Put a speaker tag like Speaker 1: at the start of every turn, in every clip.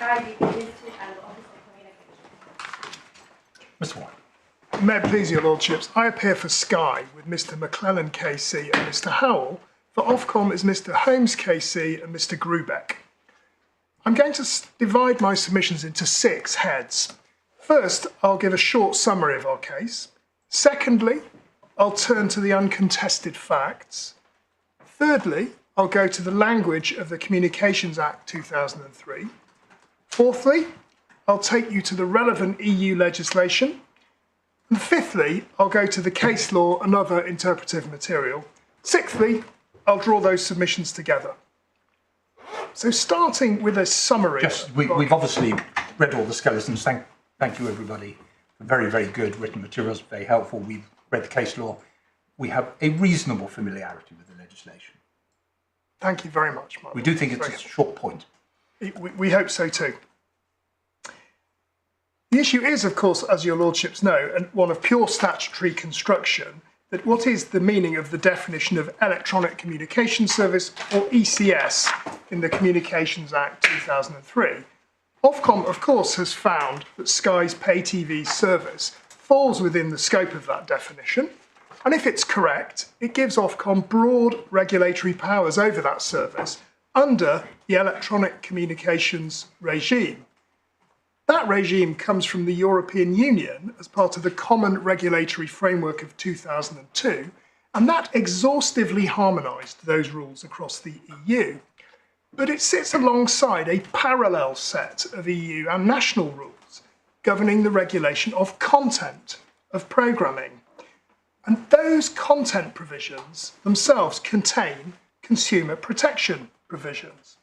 Speaker 1: Sky BP Institute and the Office of Communication.
Speaker 2: Mr. White.
Speaker 3: May it please your lordships, I appear for Sky with Mr McClellan KC and Mr Howell. For Ofcom is Mr Holmes KC and Mr Grubeck. I'm going to divide my submissions into 6 heads. First, I'll give a short summary of our case. Secondly, I'll turn to the uncontested facts. Thirdly, I'll go to the language of the Communications Act 2003. Fourthly, I'll take you to the relevant EU legislation. And fifthly, I'll go to the case law and other interpretive material. Sixthly, I'll draw those submissions together. So starting with a summary.
Speaker 2: We've obviously read all the skeletons. Thank you, everybody, for very, very good written materials, very helpful. We've read the case law. We have a reasonable familiarity with the legislation.
Speaker 3: Thank you very much, Mark.
Speaker 2: We do think it's a short point.
Speaker 3: We hope so too. The issue is, of course, as your lordships know, one of pure statutory construction, that what is the meaning of the definition of electronic communication service, or ECS, in the Communications Act 2003. Ofcom, of course, has found that Sky's pay TV service falls within the scope of that definition, and if it's correct, it gives Ofcom broad regulatory powers over that service under the electronic communications regime. That regime comes from the European Union as part of the Common Regulatory Framework of 2002, and that exhaustively harmonised those rules across the EU. But it sits alongside a parallel set of EU and national rules governing the regulation of content, of programming. And those content provisions themselves contain consumer protection provisions.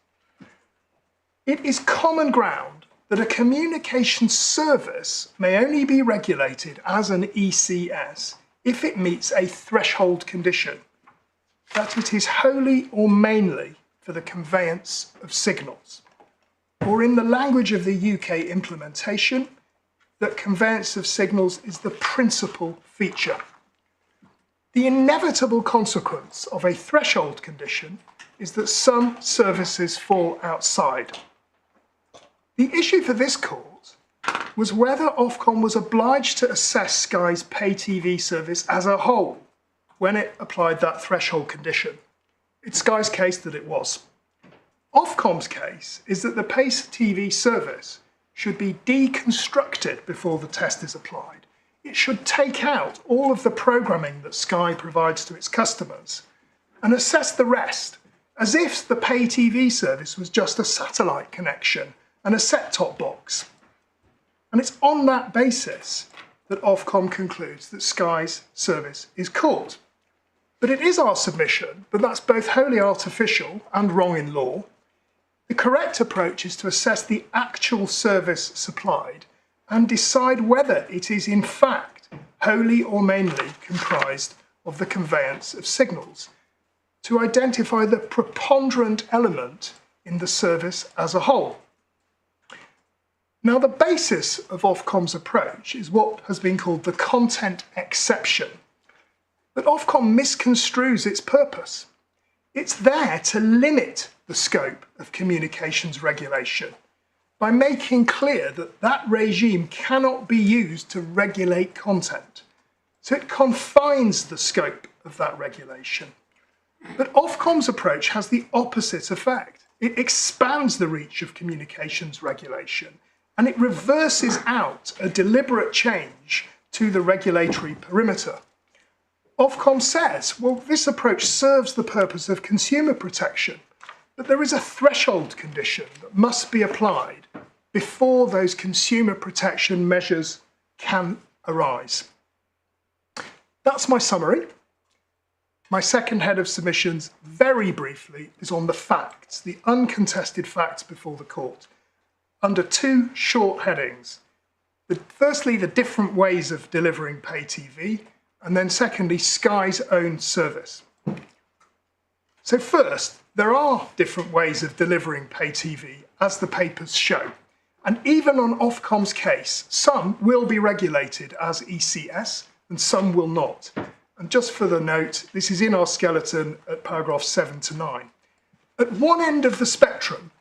Speaker 3: It is common ground that a communication service may only be regulated as an ECS if it meets a threshold condition, that it is wholly or mainly for the conveyance of signals, or in the language of the UK implementation, that conveyance of signals is the principal feature. The inevitable consequence of a threshold condition is that some services fall outside. The issue for this court was whether Ofcom was obliged to assess Sky's pay TV service as a whole when it applied that threshold condition. It's Sky's case that it was. Ofcom's case is that the pay TV service should be deconstructed before the test is applied. It should take out all of the programming that Sky provides to its customers and assess the rest as if the pay TV service was just a satellite connection and a set-top box. And it's on that basis that Ofcom concludes that Sky's service is caught. But it is our submission that that's both wholly artificial and wrong in law. The correct approach is to assess the actual service supplied and decide whether it is in fact wholly or mainly comprised of the conveyance of signals, to identify the preponderant element in the service as a whole. Now, the basis of Ofcom's approach is what has been called the content exception. But Ofcom misconstrues its purpose. It's there to limit the scope of communications regulation by making clear that that regime cannot be used to regulate content. So it confines the scope of that regulation. But Ofcom's approach has the opposite effect. It expands the reach of communications regulation, and it reverses out a deliberate change to the regulatory perimeter. Ofcom says, well, this approach serves the purpose of consumer protection, but there is a threshold condition that must be applied before those consumer protection measures can arise. That's my summary. My second head of submissions, very briefly, is on the facts, the uncontested facts before the court, under 2 short headings. Firstly, the different ways of delivering pay TV, and then secondly, Sky's own service. So first, there are different ways of delivering pay TV, as the papers show. And even on Ofcom's case, some will be regulated as ECS and some will not. And just for the note, this is in our skeleton at paragraphs 7 to 9. At one end of the spectrum,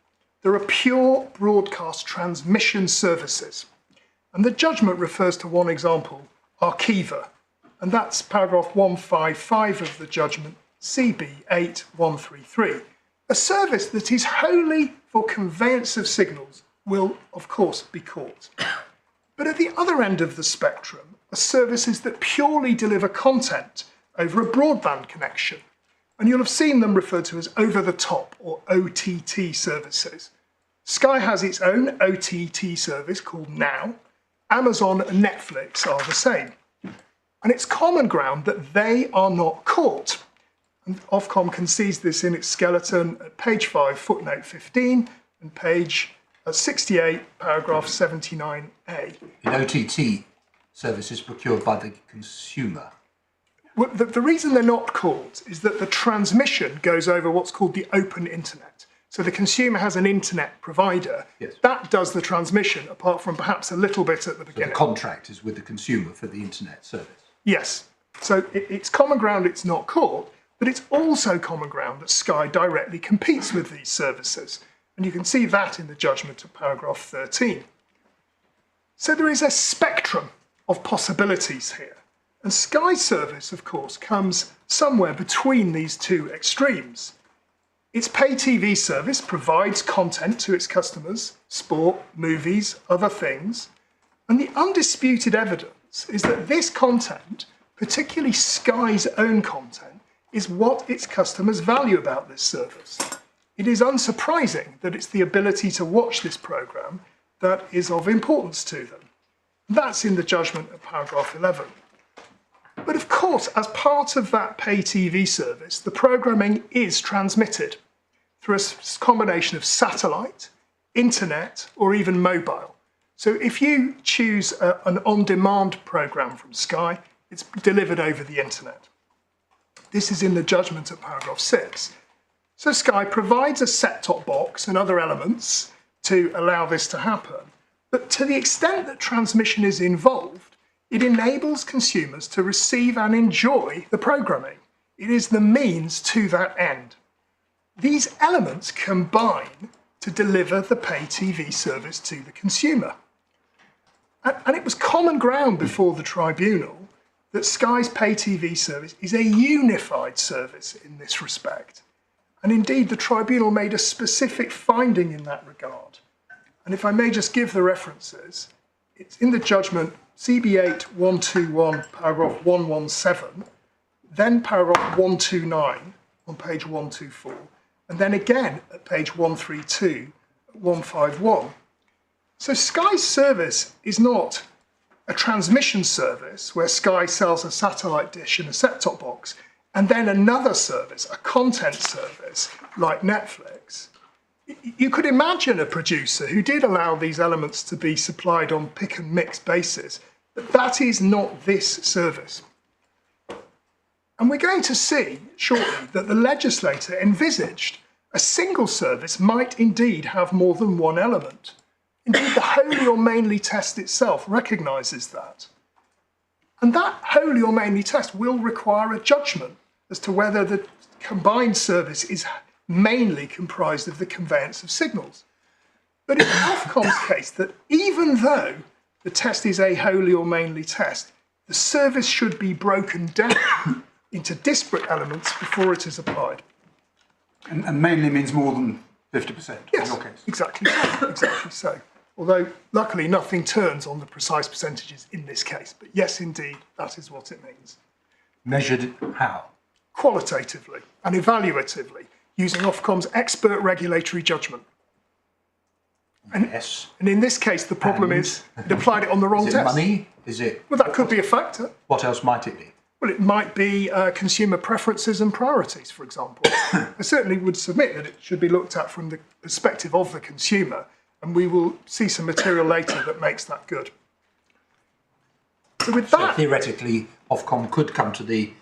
Speaker 3: There are pure broadcast transmission services. And the judgment refers to one example, Archiva, and that's paragraph 155 of the judgment, CB 8133. A service that is wholly for conveyance of signals will, of course, be caught. But at the other end of the spectrum are services that purely deliver content over a broadband connection. And you'll have seen them referred to as over-the-top or OTT services. Sky has its own OTT service called Now. Amazon and Netflix are the same. And it's common ground that they are not caught. And Ofcom concedes this in its skeleton at page 5, footnote 15, and page 68, paragraph 79A.
Speaker 2: In OTT services procured by the consumer.
Speaker 3: Well, the reason they're not caught is that the transmission goes over what's called the open internet. So the consumer has an internet provider.
Speaker 2: Yes.
Speaker 3: That does the transmission, apart from perhaps a little bit at the
Speaker 2: So
Speaker 3: beginning.
Speaker 2: the contract is with the consumer for the internet service.
Speaker 3: Yes. So it's common ground it's not caught, but it's also common ground that Sky directly competes with these services. And you can see that in the judgment of paragraph 13. So there is a spectrum of possibilities here. And Sky service, of course, comes somewhere between these two extremes. Its pay TV service provides content to its customers, sport, movies, other things. And the undisputed evidence is that this content, particularly Sky's own content, is what its customers value about this service. It is unsurprising that it's the ability to watch this programme that is of importance to them. That's in the judgment of paragraph 11. But of course, as part of that pay TV service, the programming is transmitted through a combination of satellite, internet, or even mobile. So if you choose an on-demand programme from Sky, it's delivered over the internet. This is in the judgment at paragraph 6. So Sky provides a set-top box and other elements to allow this to happen. But to the extent that transmission is involved, it enables consumers to receive and enjoy the programming. It is the means to that end. These elements combine to deliver the pay TV service to the consumer. And it was common ground before the tribunal that Sky's pay TV service is a unified service in this respect. And indeed, the tribunal made a specific finding in that regard. And if I may just give the references, it's in the judgment CB8 121, paragraph 117, then paragraph 129 on page 124, and then again at page 132, 151. So Sky's service is not a transmission service where Sky sells a satellite dish and a set-top box, and then another service, a content service like Netflix. You could imagine a producer who did allow these elements to be supplied on pick and mix basis, but that is not this service. And we're going to see shortly that the legislator envisaged a single service might indeed have more than one element. Indeed, the wholly or mainly test itself recognises that. And that wholly or mainly test will require a judgment as to whether the combined service is mainly comprised of the conveyance of signals. But in Ofcom's case, that even though the test is a wholly or mainly test, the service should be broken down into disparate elements before it is applied.
Speaker 2: And mainly means more than 50%
Speaker 3: Yes,
Speaker 2: in your case.
Speaker 3: exactly so, exactly so. Although, luckily, nothing turns on the precise percentages in this case. But yes, indeed, that is what it means.
Speaker 2: Measured how?
Speaker 3: Qualitatively and evaluatively, using Ofcom's expert regulatory judgment.
Speaker 2: Yes.
Speaker 3: And in this case, the problem is it applied it on the wrong
Speaker 2: Is it
Speaker 3: test.
Speaker 2: money? Is it?
Speaker 3: Well, that could be a factor.
Speaker 2: What else might it be?
Speaker 3: Well, it might be consumer preferences and priorities, for example. I certainly would submit that it should be looked at from the perspective of the consumer, and we will see some material later that makes that good. So with
Speaker 2: So
Speaker 3: that,
Speaker 2: theoretically, Ofcom could come to the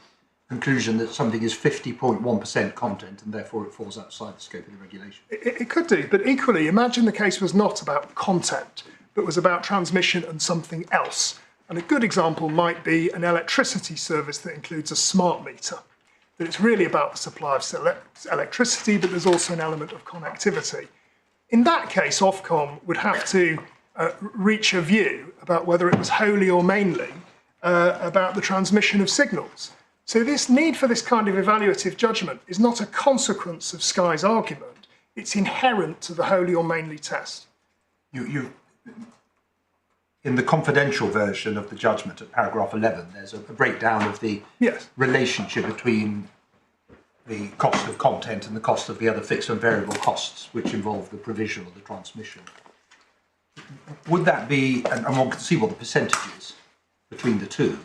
Speaker 2: conclusion that something is 50.1% content and therefore it falls outside the scope of the regulation.
Speaker 3: it could do, but equally, imagine the case was not about content, but was about transmission and something else. And a good example might be an electricity service that includes a smart meter. That it's really about the supply of electricity, but there's also an element of connectivity. In that case, Ofcom would have to reach a view about whether it was wholly or mainly about the transmission of signals. So this need for this kind of evaluative judgment is not a consequence of Sky's argument, it's inherent to the wholly or mainly test.
Speaker 2: In the confidential version of the judgment at paragraph 11, there's a breakdown of the relationship between the cost of content and the cost of the other fixed and variable costs, which involve the provision or the transmission. Would that be, and one can see what the percentage is between the two,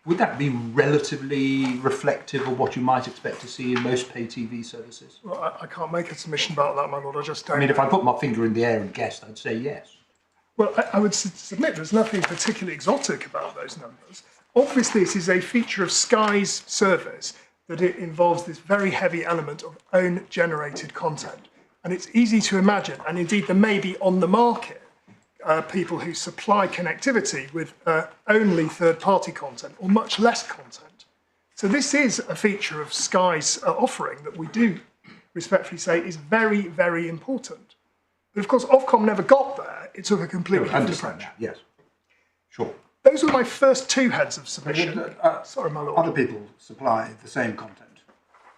Speaker 2: would that be relatively reflective of what you might expect to see in most pay TV services?
Speaker 3: Well, I can't make a submission about that, my lord, I just don't
Speaker 2: I mean,
Speaker 3: know.
Speaker 2: if I put my finger in the air and guessed, I'd say yes.
Speaker 3: Well, I would submit there's nothing particularly exotic about those numbers. Obviously, it is a feature of Sky's service that it involves this very heavy element of own generated content. And it's easy to imagine, and indeed there may be on the market, people who supply connectivity with only third-party content or much less content. So this is a feature of Sky's offering that we do respectfully say is very, very important. But of course, Ofcom never got there. It took a completely different approach.
Speaker 2: Yes, sure.
Speaker 3: Those were my first two heads of submission. Sorry, my lord.
Speaker 4: Other people supply the same content.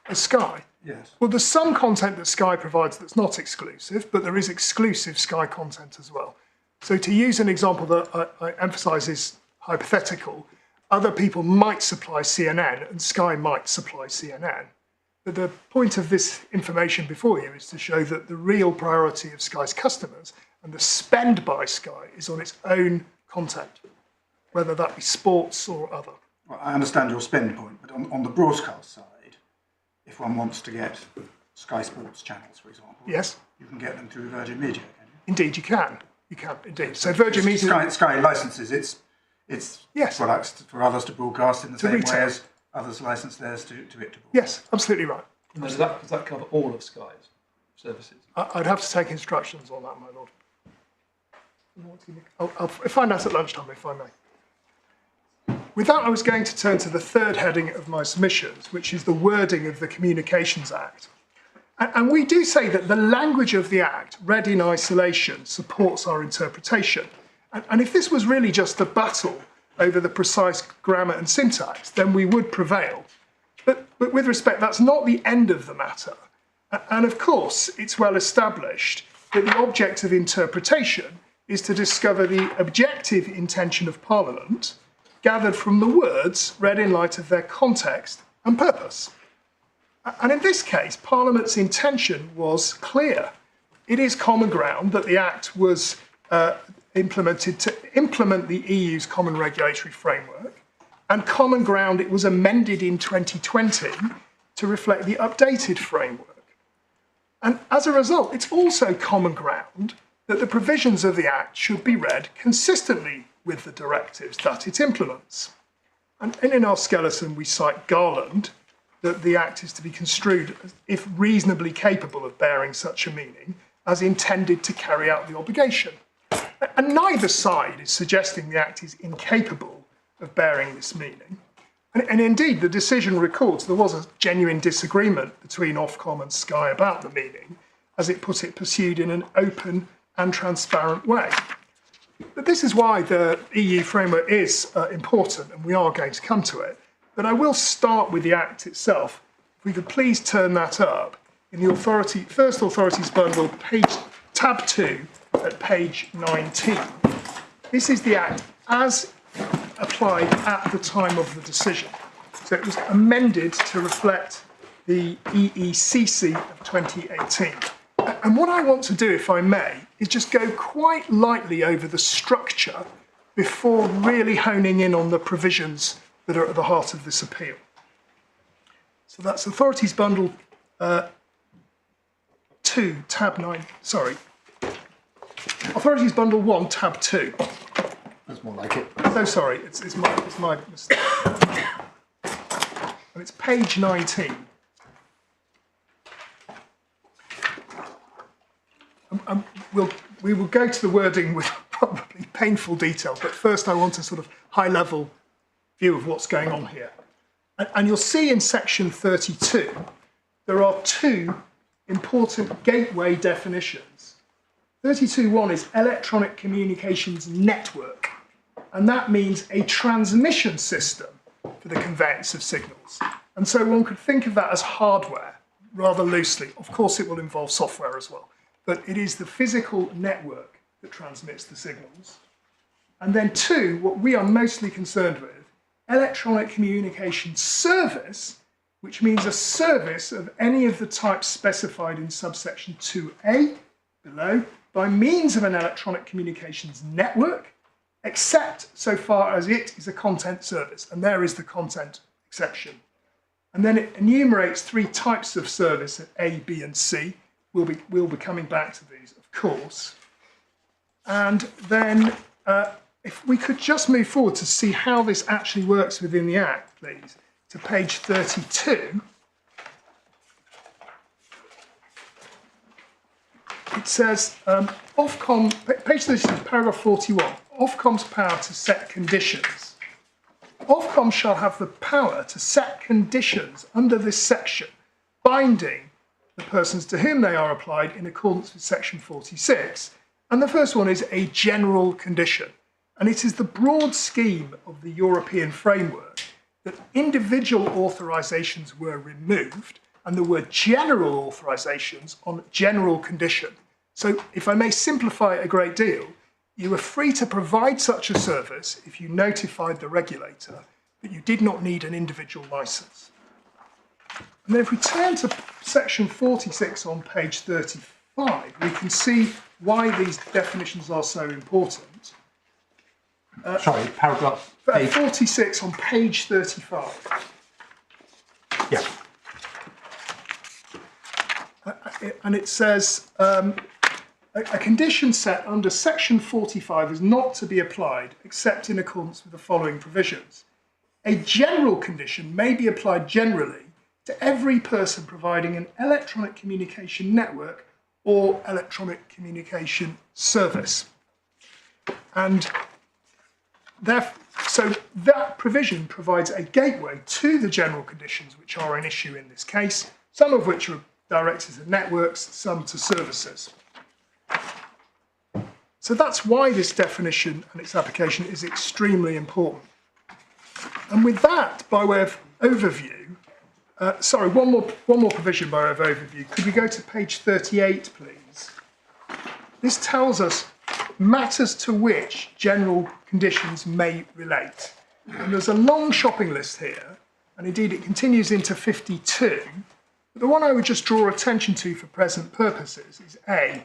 Speaker 3: As Sky?
Speaker 4: Yes.
Speaker 3: Well, there's some content that Sky provides that's not exclusive, but there is exclusive Sky content as well. So to use an example that I emphasise is hypothetical, other people might supply CNN and Sky might supply CNN. But the point of this information before you is to show that the real priority of Sky's customers and the spend by Sky is on its own content, whether that be sports or other.
Speaker 4: Well, I understand your spend point, but on the broadcast side, if one wants to get Sky Sports channels, for example,
Speaker 3: yes,
Speaker 4: you can get them through Virgin Media, can you?
Speaker 3: Indeed, you can. You can, indeed. So Virgin Media...
Speaker 4: Sky licenses its
Speaker 3: yes,
Speaker 4: products for others to broadcast in the same
Speaker 3: retail
Speaker 4: way as others license theirs to it to broadcast.
Speaker 3: Yes, absolutely right.
Speaker 5: And does that cover all of Sky's services?
Speaker 3: I'd have to take instructions on that, my lord. I'll find out at lunchtime, if I may. With that, I was going to turn to the third heading of my submissions, which is the wording of the Communications Act. And we do say that the language of the Act, read in isolation, supports our interpretation. And if this was really just a battle over the precise grammar and syntax, then we would prevail. But with respect, that's not the end of the matter. And of course, it's well established that the object of interpretation is to discover the objective intention of Parliament, gathered from the words read in light of their context and purpose. And in this case, Parliament's intention was clear. It is common ground that the Act was implemented to implement the EU's common regulatory framework, and common ground it was amended in 2020 to reflect the updated framework. And as a result, it's also common ground that the provisions of the Act should be read consistently with the directives that it implements. And in our skeleton, we cite Garland, that the Act is to be construed if reasonably capable of bearing such a meaning as intended to carry out the obligation. And neither side is suggesting the Act is incapable of bearing this meaning. And indeed, the decision records there was a genuine disagreement between Ofcom and Sky about the meaning, as it put it, pursued in an open and transparent way. But this is why the EU framework is important, and we are going to come to it. But I will start with the Act itself. If we could please turn that up in the First Authorities Bundle, tab 2 at page 19. This is the Act as applied at the time of the decision. So it was amended to reflect the EECC of 2018. And what I want to do, if I may, is just go quite lightly over the structure before really honing in on the provisions that are at the heart of this appeal. So that's Authorities Bundle 2, tab 9, sorry. Authorities Bundle 1, tab 2.
Speaker 2: That's more like it.
Speaker 3: So sorry, it's my mistake. And it's page 19. We will go to the wording with probably painful detail, but first I want a sort of high-level view of what's going on here. And you'll see in section 32, there are two important gateway definitions 32.1 is electronic communications network, and that means a transmission system for the conveyance of signals. And so one could think of that as hardware rather loosely. Of course, it will involve software as well, but it is the physical network that transmits the signals. And then 2, what we are mostly concerned with, electronic communication service, which means a service of any of the types specified in subsection 2A below by means of an electronic communications network, except so far as it is a content service. And there is the content exception. And then it enumerates 3 types of service at A, B, and C. We'll be coming back to these, of course. And then if we could just move forward to see how this actually works within the Act, please, to page 32. It says, Ofcom, page 32, paragraph 41, Ofcom's power to set conditions. Ofcom shall have the power to set conditions under this section, binding the persons to whom they are applied in accordance with section 46. And the first one is a general condition. And it is the broad scheme of the European framework that individual authorisations were removed and there were general authorisations on general condition. So if I may simplify it a great deal, you were free to provide such a service if you notified the regulator, but you did not need an individual licence. And then if we turn to section 46 on page 35, we can see why these definitions are so important.
Speaker 2: Sorry, paragraph
Speaker 3: 46 on page 35.
Speaker 2: Yeah.
Speaker 3: And it says, a condition set under section 45 is not to be applied except in accordance with the following provisions. A general condition may be applied generally to every person providing an electronic communication network or electronic communication service. And so that provision provides a gateway to the general conditions which are an issue in this case, some of which are directed to networks, some to services. So that's why this definition and its application is extremely important. And with that, by way of overview, one more provision by way of overview. Could we go to page 38, please? This tells us matters to which general conditions may relate. And there's a long shopping list here, and indeed it continues into 52. But the one I would just draw attention to for present purposes is A,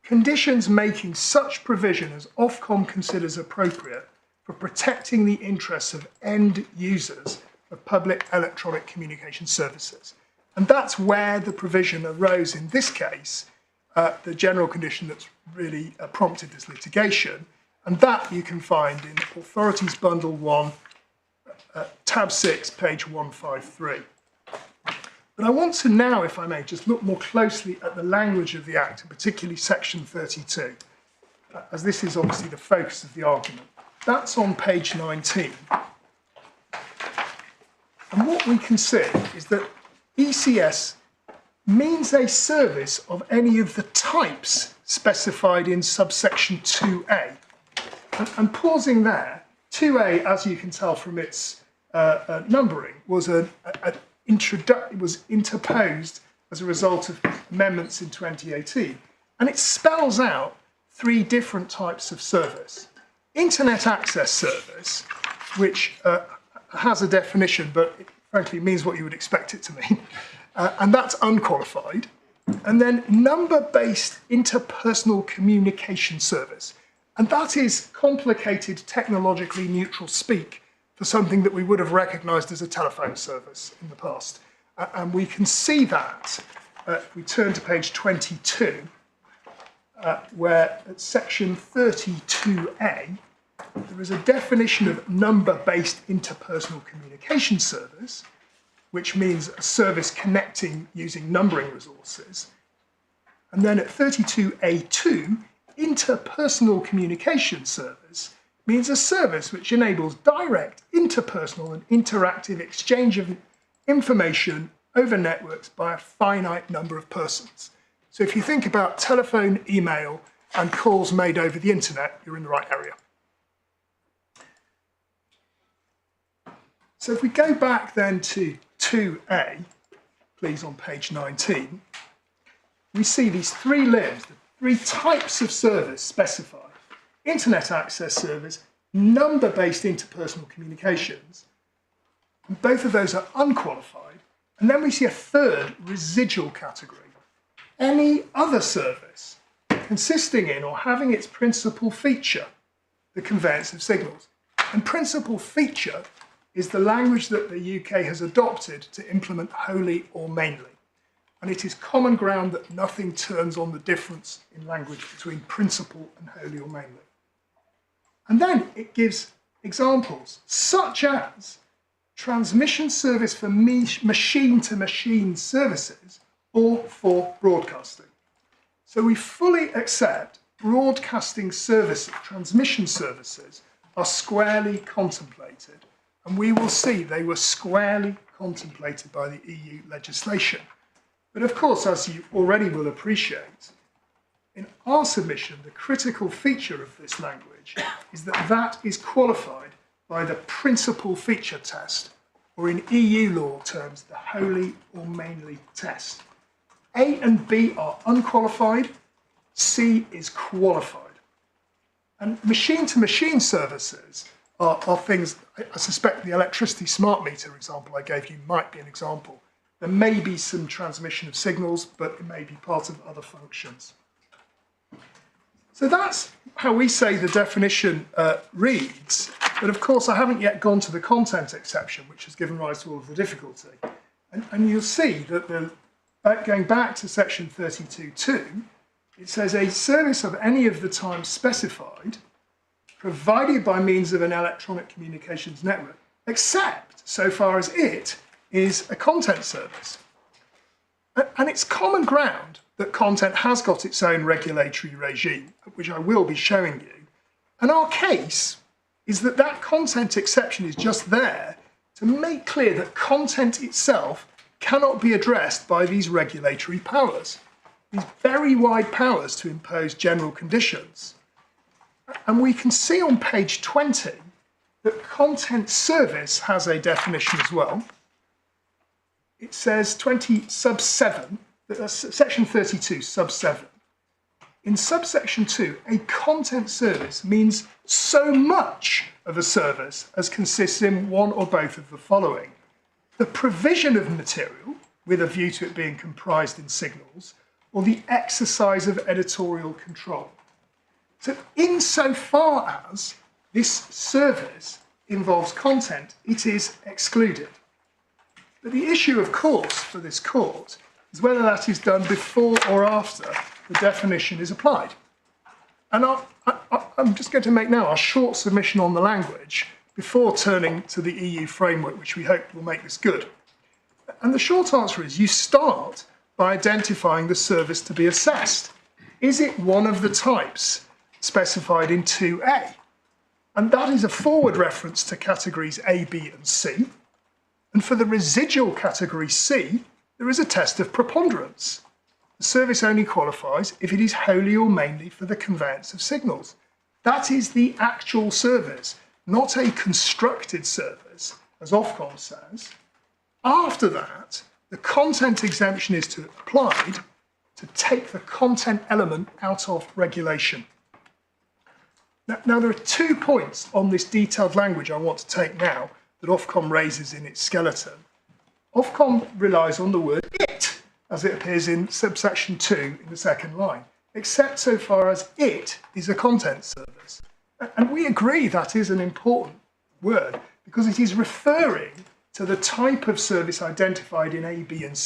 Speaker 3: conditions making such provision as Ofcom considers appropriate for protecting the interests of end users of public electronic communication services. And that's where the provision arose in this case, the general condition that's really prompted this litigation. And that you can find in Authorities Bundle 1, tab 6, page 153. But I want to now, if I may, just look more closely at the language of the Act, and particularly section 32, as this is obviously the focus of the argument. That's on page 19. And what we can see is that ECS means a service of any of the types specified in subsection 2A. And pausing there, 2A, as you can tell from its numbering, was it was interposed as a result of amendments in 2018. And it spells out 3 different types of service. Internet access service, which has a definition, but it frankly means what you would expect it to mean. And that's unqualified. And then number-based interpersonal communication service. And that is complicated, technologically neutral speak for something that we would have recognised as a telephone service in the past. And we can see that if we turn to page 22, where at section 32A, there is a definition of number-based interpersonal communication service, which means a service connecting using numbering resources. And then at 32A2, interpersonal communication service means a service which enables direct interpersonal and interactive exchange of information over networks by a finite number of persons. So if you think about telephone, email, and calls made over the internet, you're in the right area. So if we go back then to 2A, please, on page 19, we see these three limbs, the three types of service specified. Internet access service, number-based interpersonal communications, and both of those are unqualified. And then we see a third residual category, any other service consisting in or having its principal feature the conveyance of signals. And principal feature is the language that the UK has adopted to implement wholly or mainly. And it is common ground that nothing turns on the difference in language between principal and wholly or mainly. And then it gives examples, such as transmission service for machine-to-machine services or for broadcasting. So we fully accept broadcasting services, transmission services, are squarely contemplated, and we will see they were squarely contemplated by the EU legislation. But of course, as you already will appreciate, in our submission, the critical feature of this language is that that is qualified by the principal feature test, or in EU law terms, the wholly or mainly test. A and B are unqualified, C is qualified. And machine-to-machine services are things, I suspect the electricity smart meter example I gave you might be an example. There may be some transmission of signals, but it may be part of other functions. So that's how we say the definition reads, but of course I haven't yet gone to the content exception, which has given rise to all of the difficulty. And you'll see that going back to section 32.2, it says a service of any of the times specified, provided by means of an electronic communications network, except so far as it is a content service. And it's common ground that content has got its own regulatory regime, which I will be showing you. And our case is that that content exception is just there to make clear that content itself cannot be addressed by these regulatory powers, these very wide powers to impose general conditions. And we can see on page 20 that content service has a definition as well. It says 20 sub 7, section 32 sub 7. In subsection 2, a content service means so much of a service as consists in one or both of the following: the provision of material with a view to it being comprised in signals, or the exercise of editorial control. So insofar as this service involves content, it is excluded. But the issue, of course, for this court is whether that is done before or after the definition is applied. And I'm just going to make now a short submission on the language before turning to the EU framework, which we hope will make this good. And the short answer is you start by identifying the service to be assessed. Is it one of the types specified in 2A? And that is a forward reference to categories A, B, and C. And for the residual category C, there is a test of preponderance. The service only qualifies if it is wholly or mainly for the conveyance of signals. That is the actual service, not a constructed service, as Ofcom says. After that, the content exemption is applied to take the content element out of regulation. Now, there are 2 points on this detailed language I want to take now that Ofcom raises in its skeleton. Ofcom relies on the word it, as it appears in subsection 2 in the second line, except so far as it is a content service. And we agree that is an important word because it is referring to the type of service identified in A, B, and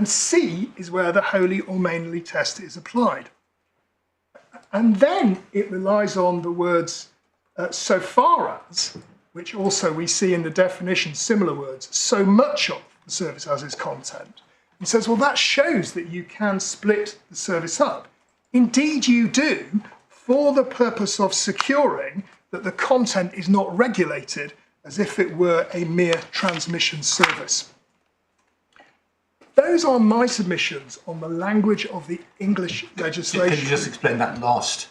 Speaker 3: C is where the wholly or mainly test is applied. And then it relies on the words so far as, which also we see in the definition, similar words, so much of the service as is content. It says, well, that shows that you can split the service up. Indeed, you do, for the purpose of securing that the content is not regulated as if it were a mere transmission service. Those are my submissions on the language of the English legislation.
Speaker 2: Can you just explain that last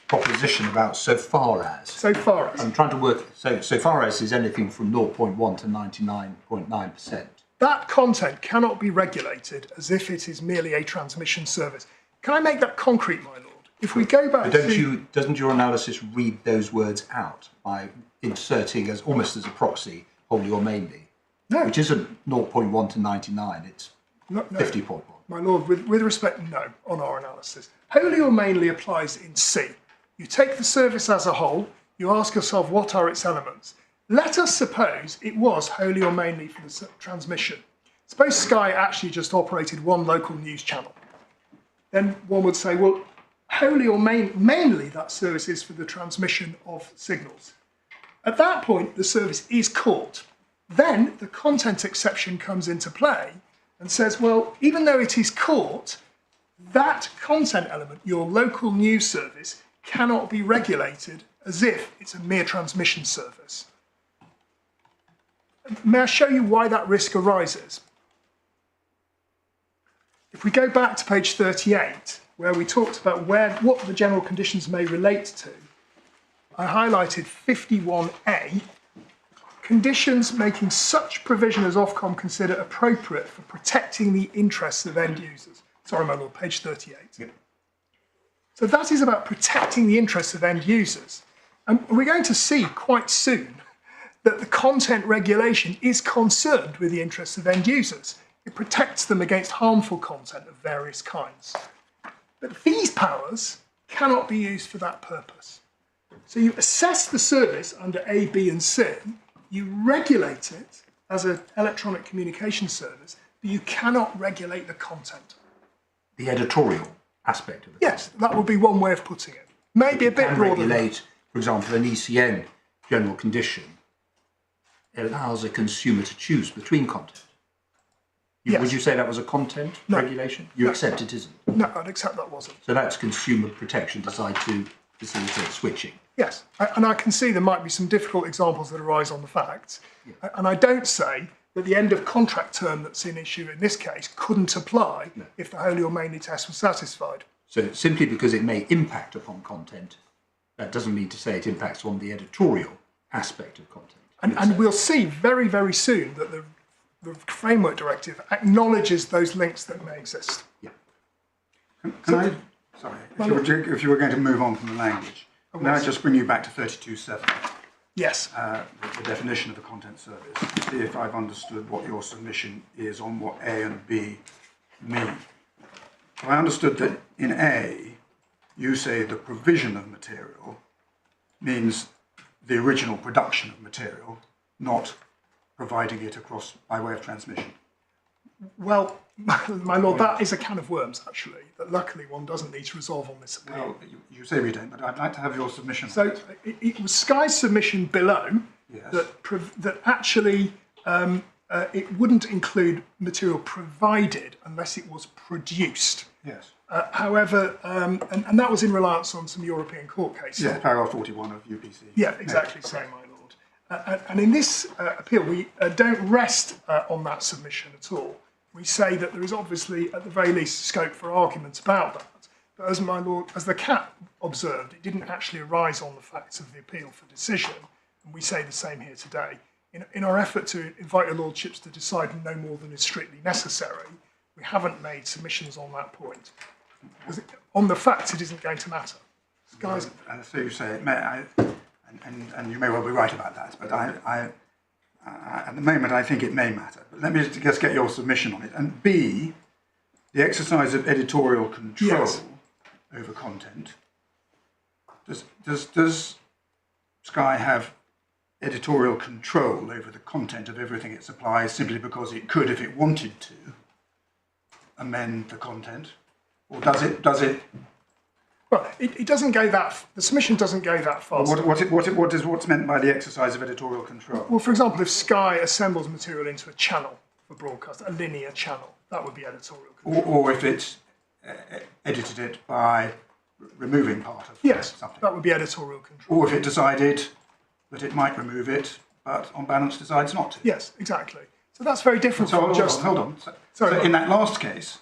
Speaker 2: proposition about so far as?
Speaker 3: So far as.
Speaker 2: I'm trying to work, so far as is anything from 0.1 to 99.9%.
Speaker 3: That content cannot be regulated as if it is merely a transmission service. Can I make that concrete, my lord? If we go back
Speaker 2: But doesn't your analysis read those words out by inserting as almost as a proxy, wholly or mainly?
Speaker 3: No.
Speaker 2: Which isn't 0.1 to 99, it's 50.1.
Speaker 3: My lord, with respect, no, on our analysis. Wholly or mainly applies in C. You take the service as a whole, you ask yourself what are its elements. Let us suppose it was wholly or mainly for the transmission. Suppose Sky actually just operated one local news channel. Then one would say, well, wholly or mainly that service is for the transmission of signals. At that point, the service is caught. Then the content exception comes into play and says, well, even though it is caught, that content element, your local news service, cannot be regulated as if it's a mere transmission service. May I show you why that risk arises? If we go back to page 38, where we talked about what the general conditions may relate to, I highlighted 51A, conditions making such provision as Ofcom consider appropriate for protecting the interests of end users. Sorry, my lord, page 38. Yep. So that is about protecting the interests of end users. And we're going to see quite soon that the content regulation is concerned with the interests of end users. It protects them against harmful content of various kinds. But these powers cannot be used for that purpose. So you assess the service under A, B, and C, you regulate it as an electronic communication service, but you cannot regulate the content.
Speaker 2: The editorial aspect of it.
Speaker 3: Yes, that would be one way of putting it. Maybe a bit broader.
Speaker 2: Regulate, for example, an ECN general condition. It allows a consumer to choose between content.
Speaker 3: Yes.
Speaker 2: Would you say that was a content regulation? You accept it isn't?
Speaker 3: No, I'd accept that wasn't.
Speaker 2: So that's consumer protection designed to facilitate switching.
Speaker 3: Yes, and I can see there might be some difficult examples that arise on the facts. Yeah. And I don't say that the end of contract term that's in issue in this case couldn't apply if the wholly or mainly test was satisfied.
Speaker 2: So simply because it may impact upon content, that doesn't mean to say it impacts on the editorial aspect of content.
Speaker 3: And we'll see very, very soon that the Framework Directive acknowledges those links that may exist.
Speaker 2: Yeah.
Speaker 4: If you were going to move on from the language, may I just bring you back to 32.7?
Speaker 3: Yes.
Speaker 4: The definition of a content service. See if I've understood what your submission is on what A and B mean. So I understood that in A, you say the provision of material means the original production of material, not providing it across by way of transmission.
Speaker 3: Well, my lord, that is a can of worms, actually, that luckily one doesn't need to resolve on this appeal.
Speaker 4: Well, you say we don't, but I'd like to have your submission.
Speaker 3: So it was Sky's submission below that actually it wouldn't include material provided unless it was produced.
Speaker 4: Yes.
Speaker 3: However, and that was in reliance on some European court cases.
Speaker 4: Yes, paragraph 41 of UPC.
Speaker 3: Yeah, exactly so, my lord. And in this appeal, we don't rest on that submission at all. We say that there is obviously, at the very least, scope for argument about that. But as my lord, as the CAT observed, it didn't actually arise on the facts of the appeal for decision. And we say the same here today. In our effort to invite your lordships to decide no more than is strictly necessary, we haven't made submissions on that point. Because on the facts, it isn't going to matter. Guys,
Speaker 4: so you say it may, and you may well be right about that, but at the moment I think it may matter. But let me just get your submission on it. And B, the exercise of editorial control over content. Does Sky have editorial control over the content of everything it supplies simply because it could, if it wanted to, amend the content? Or does it?
Speaker 3: Well, it doesn't go that. The submission doesn't go that far.
Speaker 4: What's meant by the exercise of editorial control?
Speaker 3: Well, for example, if Sky assembles material into a channel for broadcast, a linear channel, that would be editorial control.
Speaker 4: Or if it's edited it by removing part of something.
Speaker 3: That would be editorial control.
Speaker 4: Or if it decided that it might remove it, but on balance decides not to.
Speaker 3: Yes, exactly. So that's very different
Speaker 4: So
Speaker 3: from just...
Speaker 4: hold on.
Speaker 3: Sorry,
Speaker 4: So in that last case,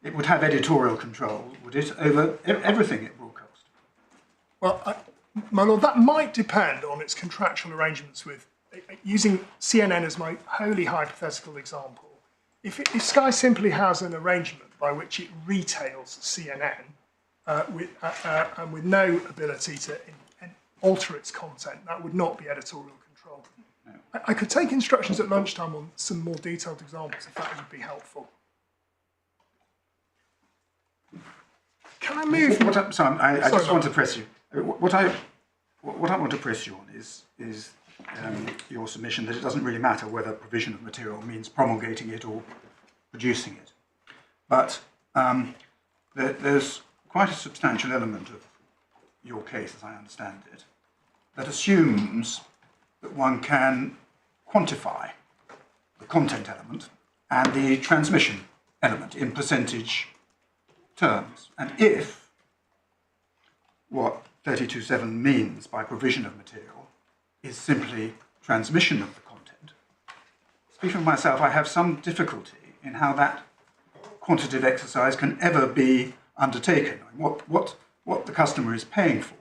Speaker 4: it would have editorial control, would it, over everything it broadcast?
Speaker 3: Well, my lord, that might depend on its contractual arrangements with, using CNN as my wholly hypothetical example. If Sky simply has an arrangement by which it retails CNN and with no ability to alter its content, that would not be editorial control.
Speaker 4: No.
Speaker 3: I could take instructions at lunchtime on some more detailed examples if that would be helpful. Can I move?
Speaker 4: I just want to press you. What I want to press you on is your submission that it doesn't really matter whether provision of material means promulgating it or producing it. But there's quite a substantial element of your case, as I understand it, that assumes that one can quantify the content element and the transmission element in percentage terms. And if what 32.7 means by provision of material is simply transmission of the content, speaking for myself, I have some difficulty in how that quantitative exercise can ever be undertaken. What the customer is paying for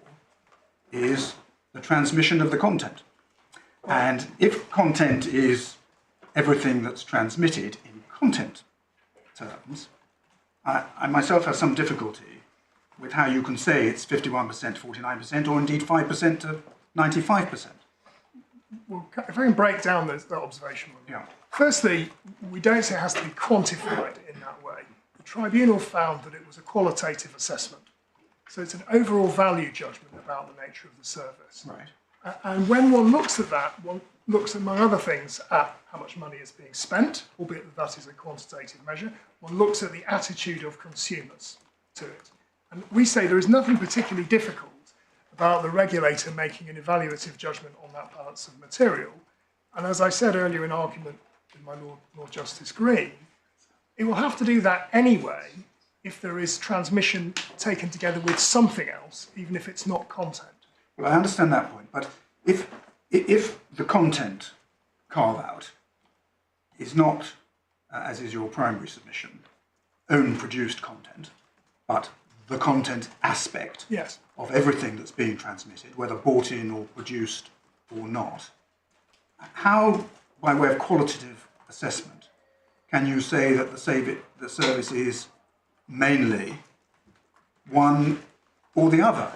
Speaker 4: is the transmission of the content. And if content is everything that's transmitted in content terms, I myself have some difficulty with how you can say it's 51%, 49%, or indeed 5% to 95%.
Speaker 3: Well, if I can break down that observation.
Speaker 4: Yeah.
Speaker 3: Firstly, we don't say it has to be quantified in that way. The tribunal found that it was a qualitative assessment. So it's an overall value judgment about the nature of the service.
Speaker 4: Right.
Speaker 3: And when one looks at that, one looks, among other things, at how much money is being spent, albeit that that is a quantitative measure. One looks at the attitude of consumers to it. And we say there is nothing particularly difficult about the regulator making an evaluative judgment on that balance of material. And as I said earlier in argument with my Lord Justice Green, it will have to do that anyway if there is transmission taken together with something else, even if it's not content.
Speaker 4: Well, I understand that point, but if the content carve-out is not, as is your primary submission, own produced content, but the content aspect
Speaker 3: Yes.
Speaker 4: of everything that's being transmitted, whether bought in or produced or not, how, by way of qualitative assessment, can you say that the service is mainly one or the other?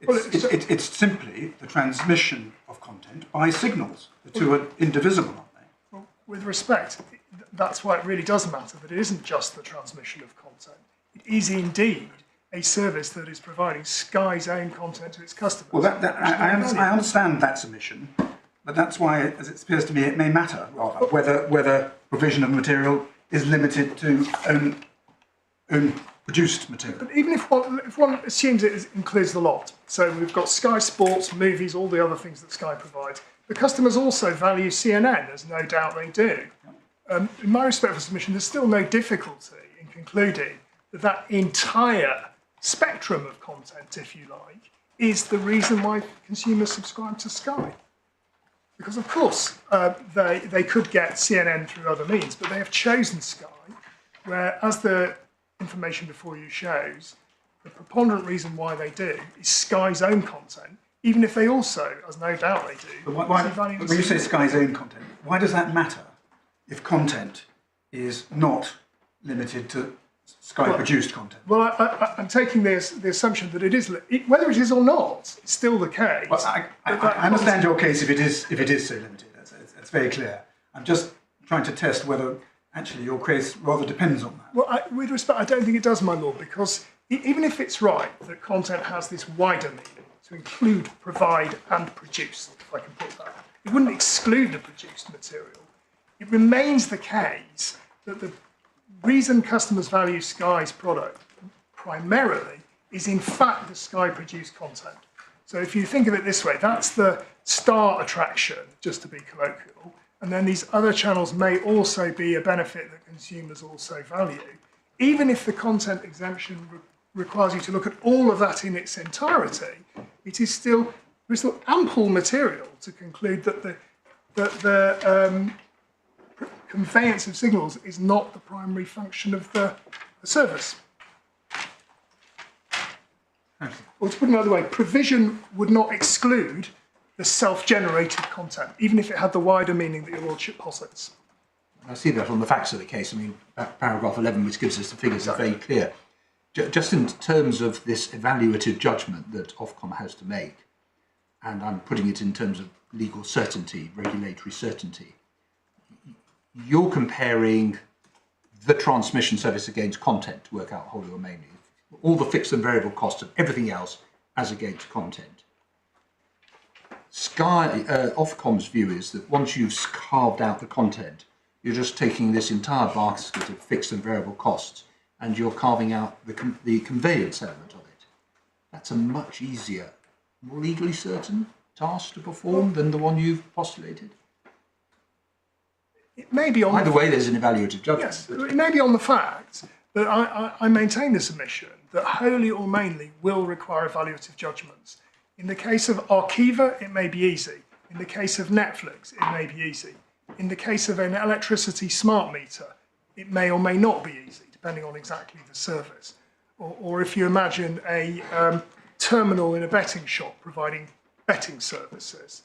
Speaker 4: It's simply the transmission of content by signals. The two are indivisible, aren't they?
Speaker 3: Well, with respect, that's why it really does matter that it isn't just the transmission of content. It is indeed a service that is providing Sky's own content to its customers.
Speaker 4: Well, I understand that submission, but that's why, as it appears to me, it may matter rather whether provision of material is limited to own produced material.
Speaker 3: But even if one assumes it includes the lot, so we've got Sky Sports, movies, all the other things that Sky provides, the customers also value CNN, as no doubt they do. In my respect for submission, there's still no difficulty in concluding that that entire spectrum of content, if you like, is the reason why consumers subscribe to Sky. Because, of course, they could get CNN through other means, but they have chosen Sky, where, as the information before you shows, the preponderant reason why they do is Sky's own content, even if they also, as no doubt they do,
Speaker 4: But when you say Sky's own content, why does that matter if content is not limited to Sky-produced content?
Speaker 3: Well, I'm taking the assumption that it is, whether it is or not, it's still the case.
Speaker 4: Well, I understand your case if it is so limited. It's very clear. I'm just trying to test whether actually your case rather depends on that.
Speaker 3: Well, with respect, I don't think it does, my lord, because even if it's right that content has this wider meaning to include provide and produce, if I can put that, it wouldn't exclude the produced material. It remains the case that the reason customers value Sky's product primarily is in fact the Sky produced content. So if you think of it this way, that's the star attraction, just to be colloquial, and then these other channels may also be a benefit that consumers also value. Even if the content exemption requires you to look at all of that in its entirety, there is still ample material to conclude that the conveyance of signals is not the primary function of the service. Or to put it another way, provision would not exclude the self-generated content, even if it had the wider meaning that your lordship posits.
Speaker 2: I see that on the facts of the case. I mean, paragraph 11, which gives us the figures, is very clear. Just in terms of this evaluative judgment that Ofcom has to make, and I'm putting it in terms of legal certainty, regulatory certainty, you're comparing the transmission service against content to work out wholly or mainly. All the fixed and variable costs of everything else as against content. Ofcom's view is that once you've carved out the content, you're just taking this entire basket of fixed and variable costs and you're carving out the conveyance element of it. That's a much easier, more legally certain task to perform than the one you've postulated.
Speaker 3: It may be on
Speaker 2: Either way, there's an evaluative judgment.
Speaker 3: Yes, it may be on the fact that I maintain the submission that wholly or mainly will require evaluative judgments. In the case of Archiva, it may be easy. In the case of Netflix, it may be easy. In the case of an electricity smart meter, it may or may not be easy, depending on exactly the service. Or if you imagine a terminal in a betting shop providing betting services,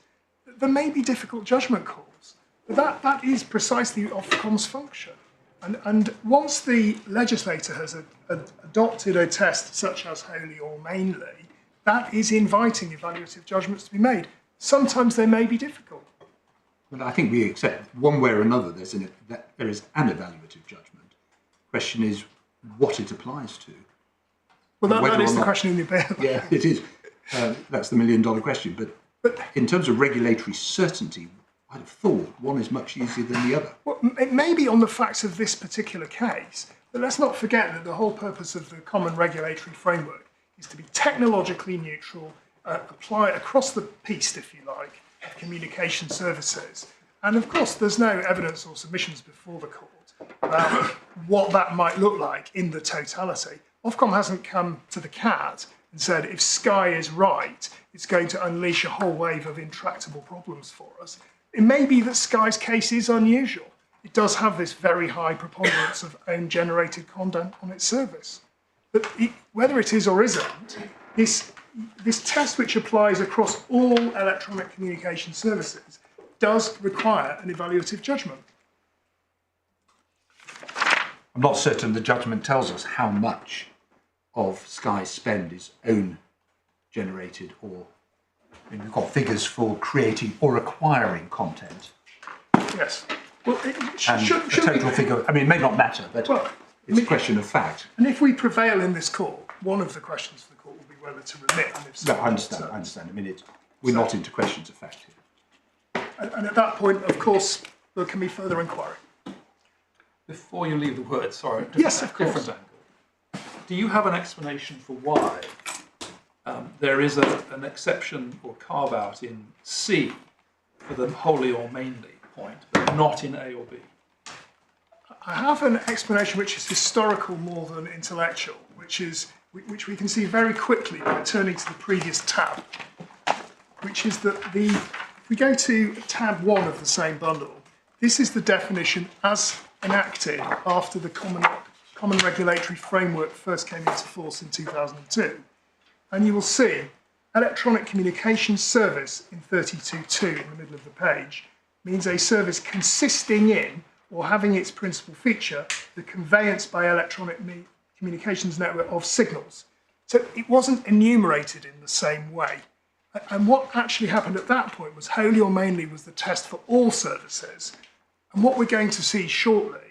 Speaker 3: there may be difficult judgment calls. But that is precisely Ofcom's function. And once the legislator has adopted a test such as wholly or mainly, that is inviting evaluative judgments to be made. Sometimes they may be difficult.
Speaker 2: Well, I think we accept one way or another there is an evaluative judgment. The question is what it applies to.
Speaker 3: Well, that is the question in the appeal.
Speaker 2: Yeah, it is. That's the million-dollar question. But in terms of regulatory certainty, I'd have thought one is much easier than the other.
Speaker 3: Well, it may be on the facts of this particular case, but let's not forget that the whole purpose of the common regulatory framework is to be technologically neutral, apply across the piece, if you like, of communication services. And of course, there's no evidence or submissions before the court about what that might look like in the totality. Ofcom hasn't come to the cat and said, if Sky is right, it's going to unleash a whole wave of intractable problems for us. It may be that Sky's case is unusual. It does have this very high preponderance of own-generated content on its service. But whether it is or isn't, this test which applies across all electronic communication services does require an evaluative judgment.
Speaker 2: I'm not certain the judgment tells us how much of Sky's spend is own-generated or we've got figures for creating or acquiring content.
Speaker 3: Yes. Well,
Speaker 2: total figure, I mean, it may not matter, but it's a question of fact.
Speaker 3: And if we prevail in this court, one of the questions for the court will be whether to remit. And if so,
Speaker 2: no, I understand. I mean, we're not into questions of fact here.
Speaker 3: And at that point, of course, there can be further inquiry.
Speaker 5: Before you leave the word, sorry,
Speaker 3: yes, of course.
Speaker 5: Different angle. Do you have an explanation for why there is an exception or carve-out in C for the wholly or mainly point, but not in A or B?
Speaker 3: I have an explanation which is historical more than intellectual, which we can see very quickly by turning to the previous tab, which is that if we go to tab 1 of the same bundle, this is the definition as enacted after the Common Regulatory Framework first came into force in 2002. And you will see electronic communication service in 32.2 in the middle of the page means a service consisting in or having its principal feature the conveyance by electronic communications network of signals. So it wasn't enumerated in the same way. And what actually happened at that point was wholly or mainly was the test for all services. And what we're going to see shortly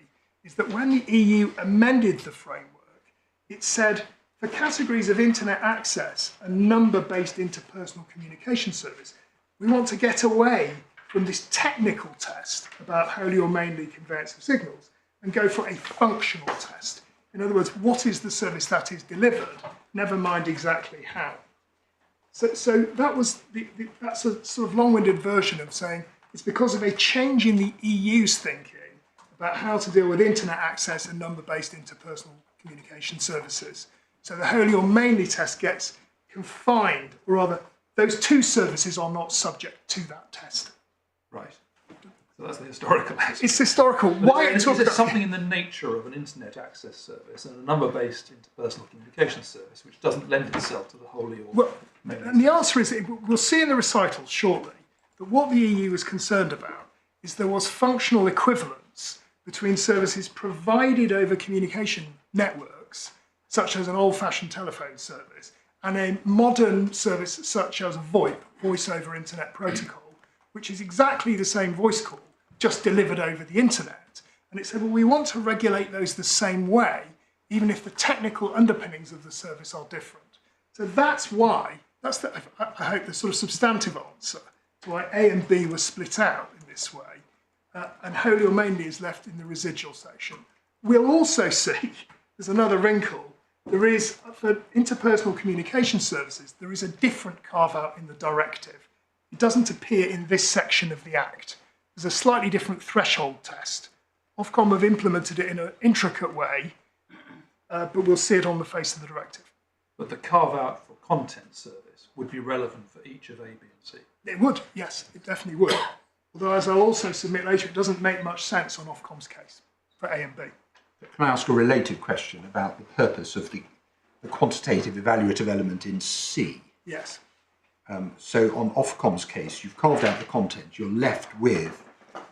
Speaker 3: is that when the EU amended the framework, it said for categories of internet access and number-based interpersonal communication service, we want to get away from this technical test about wholly or mainly conveyance of signals and go for a functional test. In other words, what is the service that is delivered, never mind exactly how. So that's a sort of long-winded version of saying it's because of a change in the EU's thinking about how to deal with internet access and number-based interpersonal communication services. So the wholly or mainly test gets confined, or rather, those two services are not subject to that test.
Speaker 2: Right.
Speaker 5: So that's the historical aspect.
Speaker 3: It's historical. Why
Speaker 5: Is
Speaker 3: talk
Speaker 5: it
Speaker 3: about
Speaker 5: something in the nature of an internet access service and a number-based interpersonal communication service which doesn't lend itself to the wholly or
Speaker 3: Well,
Speaker 5: mainly?
Speaker 3: and the answer is, we'll see in the recitals shortly, that what the EU was concerned about is there was functional equivalence between services provided over communication networks, such as an old-fashioned telephone service, and a modern service such as VoIP, Voice over Internet Protocol, which is exactly the same voice call, just delivered over the internet. And it said, well, we want to regulate those the same way, even if the technical underpinnings of the service are different. So that's why, I hope, the sort of substantive answer to why A and B were split out in this way, and wholly or mainly is left in the residual section. We'll also see, there's another wrinkle, there is, for interpersonal communication services, there is a different carve-out in the directive. It doesn't appear in this section of the Act. There's a slightly different threshold test. Ofcom have implemented it in an intricate way, but we'll see it on the face of the directive.
Speaker 5: But the carve-out for content service would be relevant for each of A, B and C.
Speaker 3: It would, yes, it definitely would. Although, as I'll also submit later, it doesn't make much sense on Ofcom's case for A and B.
Speaker 2: Can I ask a related question about the purpose of the quantitative evaluative element in C?
Speaker 3: Yes.
Speaker 2: So on Ofcom's case, you've carved out the content, you're left with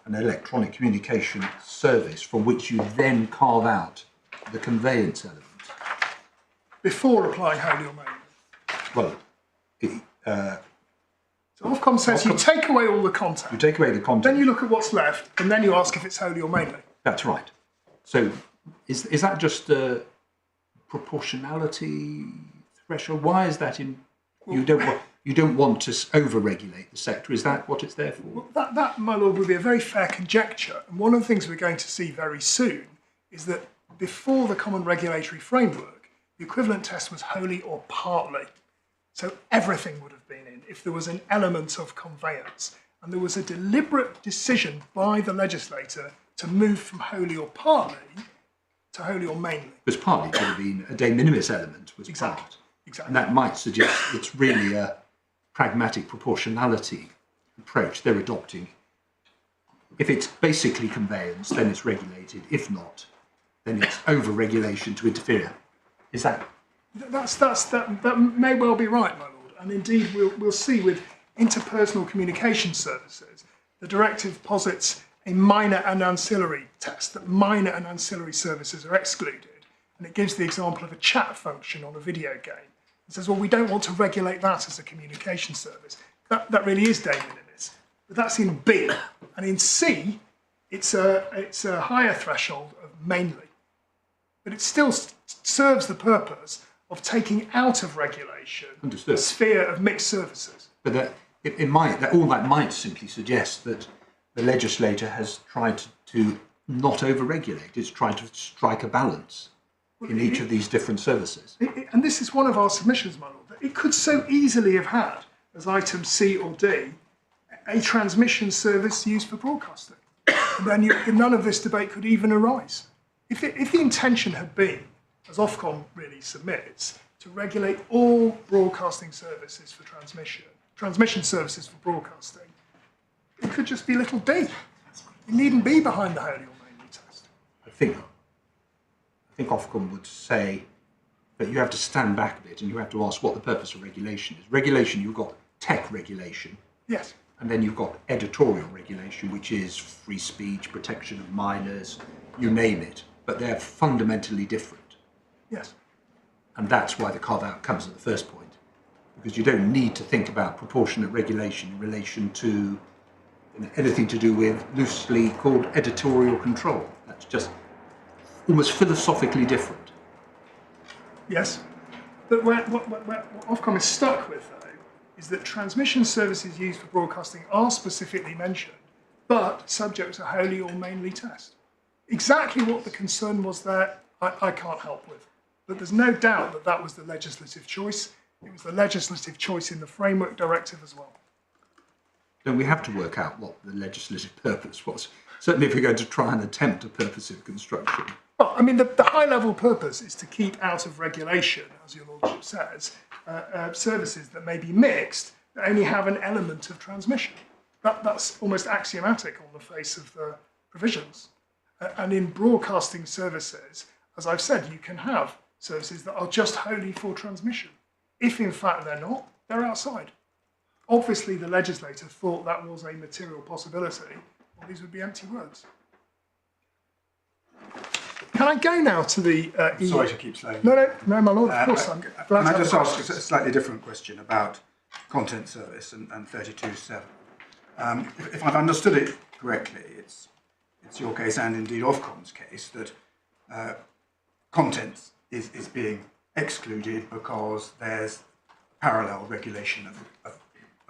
Speaker 2: an electronic communication service from which you then carve out the conveyance element.
Speaker 3: Before applying wholly or mainly.
Speaker 2: Well,
Speaker 3: So Ofcom says you take away all the content,
Speaker 2: you take away the content.
Speaker 3: then you look at what's left, and then you ask if it's wholly or mainly.
Speaker 2: That's right. So is that just a proportionality threshold? Why is that in? You don't want to over-regulate the sector. Is that what it's there for?
Speaker 3: Well, that, my lord, would be a very fair conjecture. And one of the things we're going to see very soon is that before the common regulatory framework, the equivalent test was wholly or partly. So everything would have been in if there was an element of conveyance. And there was a deliberate decision by the legislator to move from wholly or partly to wholly or mainly.
Speaker 2: Because partly could have been a de minimis element was part.
Speaker 3: Exactly.
Speaker 2: And that might suggest it's really a pragmatic proportionality approach they're adopting. If it's basically conveyance, then it's regulated. If not, then it's over-regulation to interfere. Is that?
Speaker 3: That may well be right, my lord. And indeed, we'll see with interpersonal communication services, the directive posits a minor and ancillary test, that minor and ancillary services are excluded. And it gives the example of a chat function on a video game. It says, well, we don't want to regulate that as a communication service. That really is de minimis. But that's in B. And in C, it's a higher threshold of mainly. But it still serves the purpose of taking out of regulation the sphere of mixed services.
Speaker 2: But all that might simply suggest that the legislator has tried to not over-regulate. It's trying to strike a balance in each of these different services.
Speaker 3: And this is one of our submissions, my lord, that it could so easily have had, as item C or D, a transmission service used for broadcasting. And then none of this debate could even arise. If the intention had been, as Ofcom really submits, to regulate all broadcasting services for transmission services for broadcasting, it could just be little d. It needn't be behind the wholly or mainly test.
Speaker 2: I think Ofcom would say that you have to stand back a bit and you have to ask what the purpose of regulation is. Regulation, you've got tech regulation.
Speaker 3: Yes.
Speaker 2: And then you've got editorial regulation, which is free speech, protection of minors, you name it. But they're fundamentally different.
Speaker 3: Yes.
Speaker 2: And that's why the carve-out comes at the first point. Because you don't need to think about proportionate regulation in relation to anything to do with loosely called editorial control. That's just almost philosophically different.
Speaker 3: Yes. But what Ofcom is stuck with, though, is that transmission services used for broadcasting are specifically mentioned, but subject to wholly or mainly test. Exactly what the concern was there, I can't help with. But there's no doubt that that was the legislative choice. It was the legislative choice in the framework directive as well.
Speaker 2: Then we have to work out what the legislative purpose was. Certainly if we're going to try and attempt a purposive construction.
Speaker 3: Well, I mean, the high-level purpose is to keep out of regulation, as your lordship says, services that may be mixed, that only have an element of transmission. That's almost axiomatic on the face of the provisions. And in broadcasting services, as I've said, you can have services that are just wholly for transmission. If in fact they're not, they're outside. Obviously, the legislator thought that was a material possibility, or these would be empty words. Can I go now to the EU?
Speaker 4: Sorry to keep slowing.
Speaker 3: No, my lord, of course. I'm glad
Speaker 4: Can
Speaker 3: to
Speaker 4: I
Speaker 3: have
Speaker 4: just
Speaker 3: the
Speaker 4: ask
Speaker 3: questions.
Speaker 4: a slightly different question about content service and 32.7? If I've understood it correctly, it's your case and indeed Ofcom's case that content is being excluded because there's parallel regulation of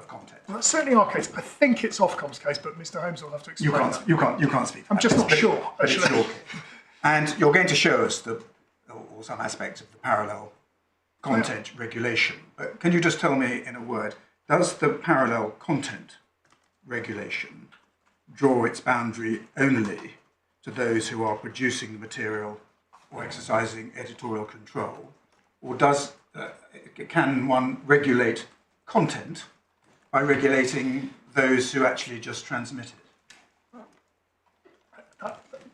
Speaker 4: content.
Speaker 3: Well, that's certainly our case. I think it's Ofcom's case, but Mr. Holmes will have to explain that.
Speaker 4: You can't speak.
Speaker 3: I'm just not sure,
Speaker 4: But it's
Speaker 3: actually.
Speaker 4: your case. And you're going to show us or some aspects of the parallel content regulation. But can you just tell me in a word, does the parallel content regulation draw its boundary only to those who are producing the material or exercising editorial control, or can one regulate content by regulating those who actually just transmit it?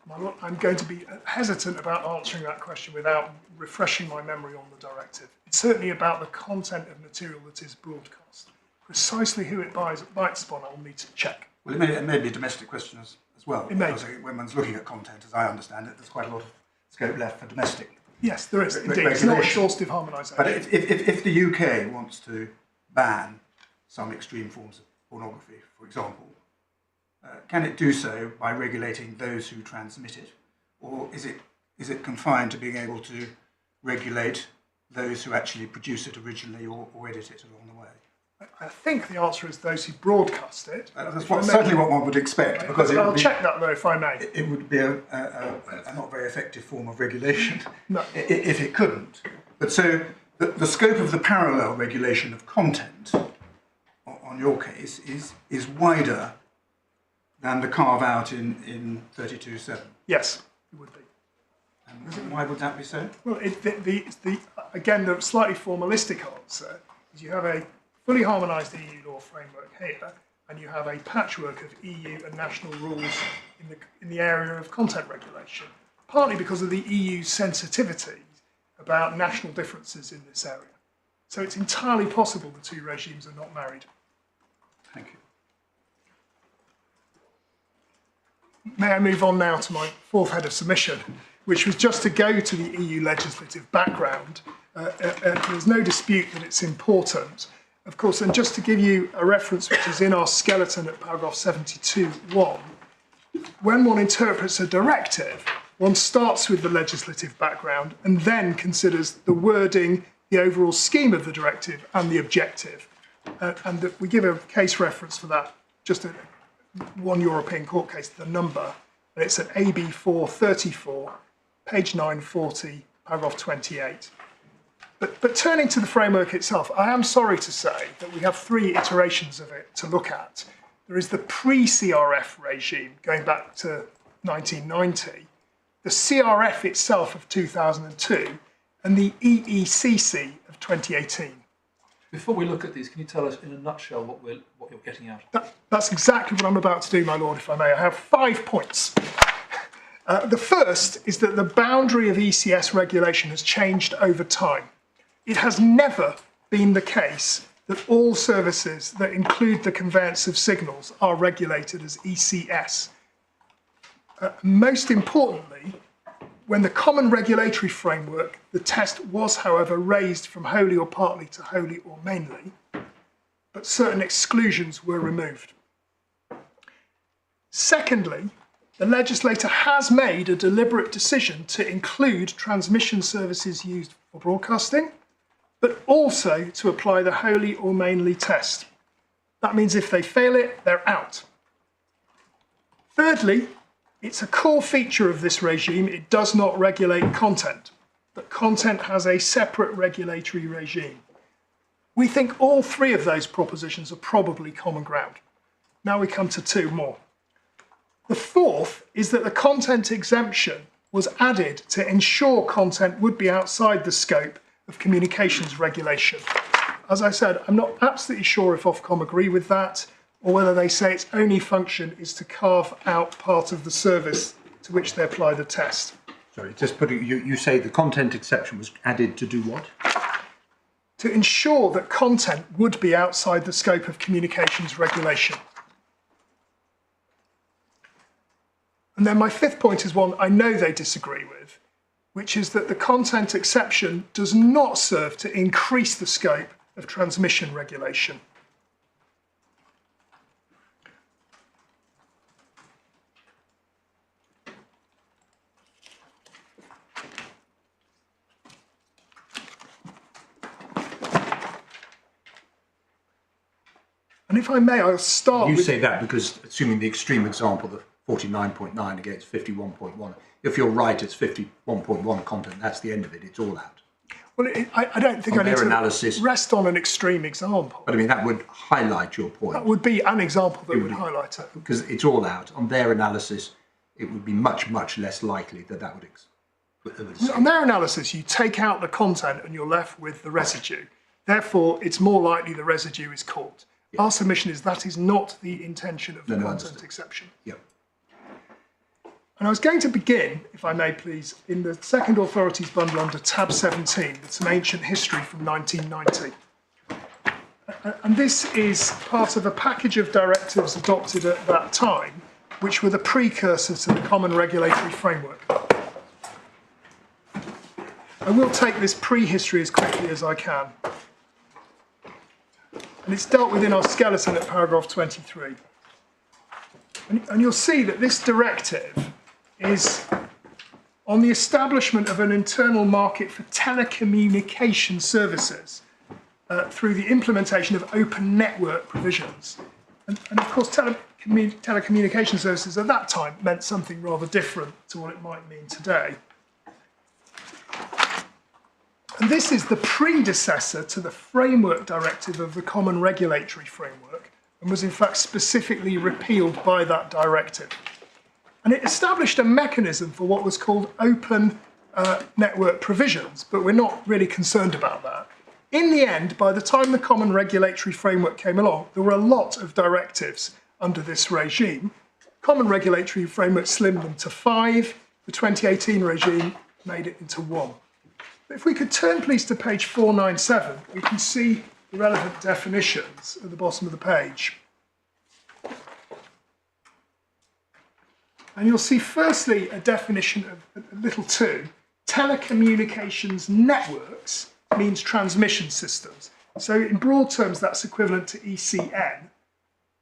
Speaker 3: My lord, I'm going to be hesitant about answering that question without refreshing my memory on the directive. It's certainly about the content of material that is broadcast. Precisely who it bites upon, I'll need to check.
Speaker 4: Well, it may be a domestic question as well.
Speaker 3: It may.
Speaker 4: Because when one's looking at content, as I understand it, there's quite a lot of scope left for domestic.
Speaker 3: Yes, there is, indeed. It's not exhaustive harmonisation.
Speaker 4: But if the UK wants to ban some extreme forms of pornography, for example, can it do so by regulating those who transmit it? Or is it confined to being able to regulate those who actually produce it originally or edit it along the way?
Speaker 3: I think the answer is those who broadcast it.
Speaker 4: That's certainly what one would expect. Because
Speaker 3: I'll check that though, if I may.
Speaker 4: It would be a not very effective form of regulation
Speaker 3: No.
Speaker 4: if it couldn't. But so the scope of the parallel regulation of content on your case is wider than the carve out in 32.7.
Speaker 3: Yes, it would be.
Speaker 4: And why would that be so?
Speaker 3: Well, again, the slightly formalistic answer is you have a fully harmonised EU law framework here, and you have a patchwork of EU and national rules in the area of content regulation, partly because of the EU's sensitivity about national differences in this area. So it's entirely possible the two regimes are not married.
Speaker 4: Thank you.
Speaker 3: May I move on now to my fourth head of submission, which was just to go to the EU legislative background. There's no dispute that it's important. Of course, and just to give you a reference which is in our skeleton at paragraph 72.1, when one interprets a directive, one starts with the legislative background and then considers the wording, the overall scheme of the directive and the objective. And we give a case reference for that, just one European court case, the number, and it's at AB 434, page 940, paragraph 28. But turning to the framework itself, I am sorry to say that we have three iterations of it to look at. There is the pre-CRF regime going back to 1990, the CRF itself of 2002, and the EECC of 2018.
Speaker 5: Before we look at these, can you tell us in a nutshell what you're getting at?
Speaker 3: That's exactly what I'm about to do, my lord, if I may. I have 5 points. The first is that the boundary of ECS regulation has changed over time. It has never been the case that all services that include the conveyance of signals are regulated as ECS. Most importantly, when the common regulatory framework, the test was, however, raised from wholly or partly to wholly or mainly, but certain exclusions were removed. Secondly, the legislator has made a deliberate decision to include transmission services used for broadcasting, but also to apply the wholly or mainly test. That means if they fail it, they're out. Thirdly, it's a core feature of this regime, it does not regulate content, but content has a separate regulatory regime. We think all three of those propositions are probably common ground. Now we come to two more. The fourth is that the content exemption was added to ensure content would be outside the scope of communications regulation. As I said, I'm not absolutely sure if Ofcom agree with that. or whether they say its only function is to carve out part of the service to which they apply the test.
Speaker 2: Sorry, just putting, you say the content exception was added to do what?
Speaker 3: To ensure that content would be outside the scope of communications regulation. And then my fifth point is one I know they disagree with, which is that the content exception does not serve to increase the scope of transmission regulation. And if I may, I'll start
Speaker 2: You
Speaker 3: with...
Speaker 2: say that because, assuming the extreme example, the 49.9 against 51.1, if you're right, it's 51.1 content, that's the end of it, it's all out.
Speaker 3: Well, I don't think
Speaker 2: On
Speaker 3: I need
Speaker 2: their
Speaker 3: to
Speaker 2: analysis,
Speaker 3: rest on an extreme example.
Speaker 2: but I mean, that would highlight your point.
Speaker 3: That would be an example that would highlight it.
Speaker 2: Because it's all out. On their analysis, it would be much, much less likely that that would...
Speaker 3: On their analysis, you take out the content and you're left with the residue. Therefore, it's more likely the residue is caught. Yeah. Our submission is that is not the intention of the content exception.
Speaker 2: Yep.
Speaker 3: And I was going to begin, if I may please, in the second authorities bundle under tab 17, with some ancient history from 1990. And this is part of a package of directives adopted at that time, which were the precursor to the Common Regulatory Framework. I will take this prehistory as quickly as I can. And it's dealt with in our skeleton at paragraph 23. And you'll see that this directive is on the establishment of an internal market for telecommunication services through the implementation of open network provisions. And of course, telecommunication services at that time meant something rather different to what it might mean today. And this is the predecessor to the framework directive of the Common Regulatory Framework, and was in fact specifically repealed by that directive. And it established a mechanism for what was called open network provisions, but we're not really concerned about that. In the end, by the time the Common Regulatory Framework came along, there were a lot of directives under this regime. Common Regulatory Framework slimmed them to 5. The 2018 regime made it into 1. But if we could turn, please, to page 497, we can see the relevant definitions at the bottom of the page. And you'll see, firstly, a definition of little 2. Telecommunications networks means transmission systems. So in broad terms, that's equivalent to ECN.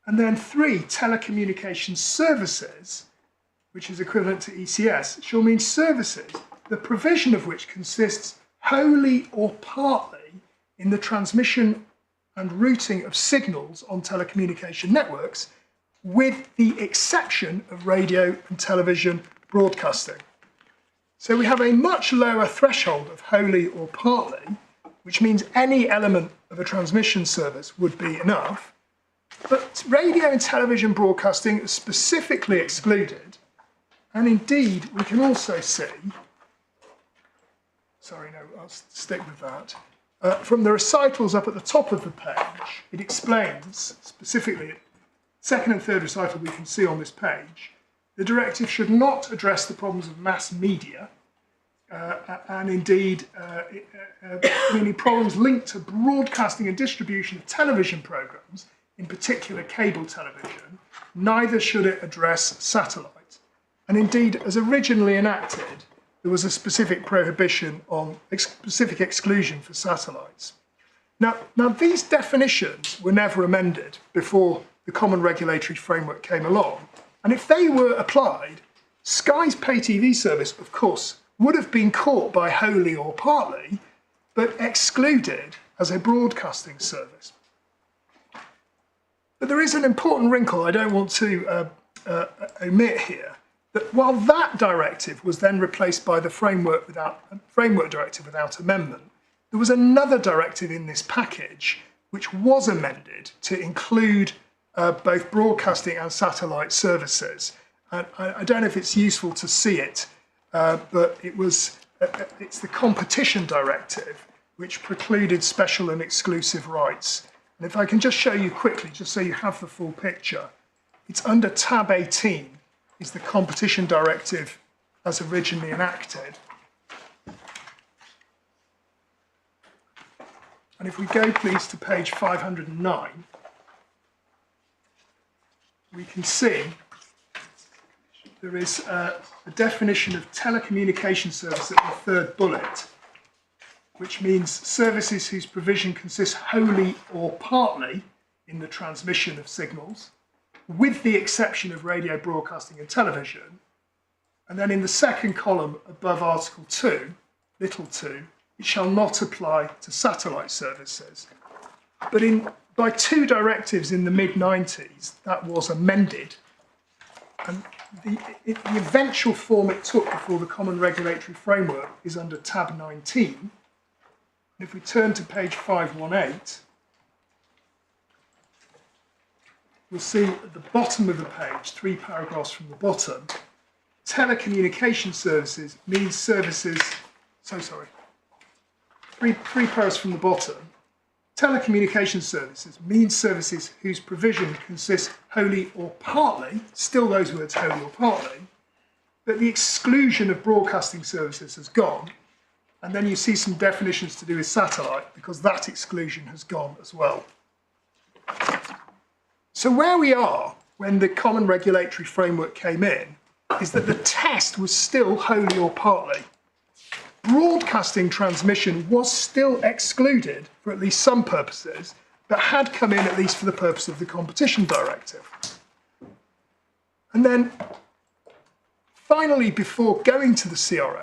Speaker 3: And then 3, telecommunications services, which is equivalent to ECS, shall mean services, the provision of which consists wholly or partly in the transmission and routing of signals on telecommunication networks, with the exception of radio and television broadcasting. So we have a much lower threshold of wholly or partly, which means any element of a transmission service would be enough, but radio and television broadcasting is specifically excluded, and indeed we can also see, sorry, no, I'll stick with that. From the recitals up at the top of the page, it explains specifically, second and third recital we can see on this page, the directive should not address the problems of mass media, and indeed any problems linked to broadcasting and distribution of television programmes, in particular cable television, neither should it address satellite. And indeed, as originally enacted, there was a specific prohibition on specific exclusion for satellites. Now these definitions were never amended before the Common Regulatory Framework came along. And if they were applied, Sky's pay TV service, of course, would have been caught by wholly or partly, but excluded as a broadcasting service. But there is an important wrinkle I don't want to omit here, that while that directive was then replaced by the framework directive without amendment, there was another directive in this package which was amended to include both broadcasting and satellite services. And I don't know if it's useful to see it, but it's the Competition Directive, which precluded special and exclusive rights And if I can just show you quickly, just so you have the full picture, it's under tab 18 is the Competition Directive as originally enacted. And if we go please to page 509, we can see there is a definition of telecommunication service at the third bullet, which means services whose provision consists wholly or partly in the transmission of signals, with the exception of radio broadcasting and television. And then in the second column above Article 2, little 2, it shall not apply to satellite services. But by two directives in the mid-90s, that was amended. And the eventual form it took before the Common Regulatory Framework is under tab 19. And if we turn to page 518, we'll see at the bottom of the page, 3 paragraphs from the bottom, telecommunication services means services, three paragraphs from the bottom, telecommunication services means services whose provision consists wholly or partly, still those words wholly or partly, but the exclusion of broadcasting services has gone, and then you see some definitions to do with satellite because that exclusion has gone as well. So where we are when the Common Regulatory Framework came in is that the test was still wholly or partly. Broadcasting transmission was still excluded for at least some purposes, but had come in at least for the purpose of the Competition Directive. And then finally, before going to the CRA,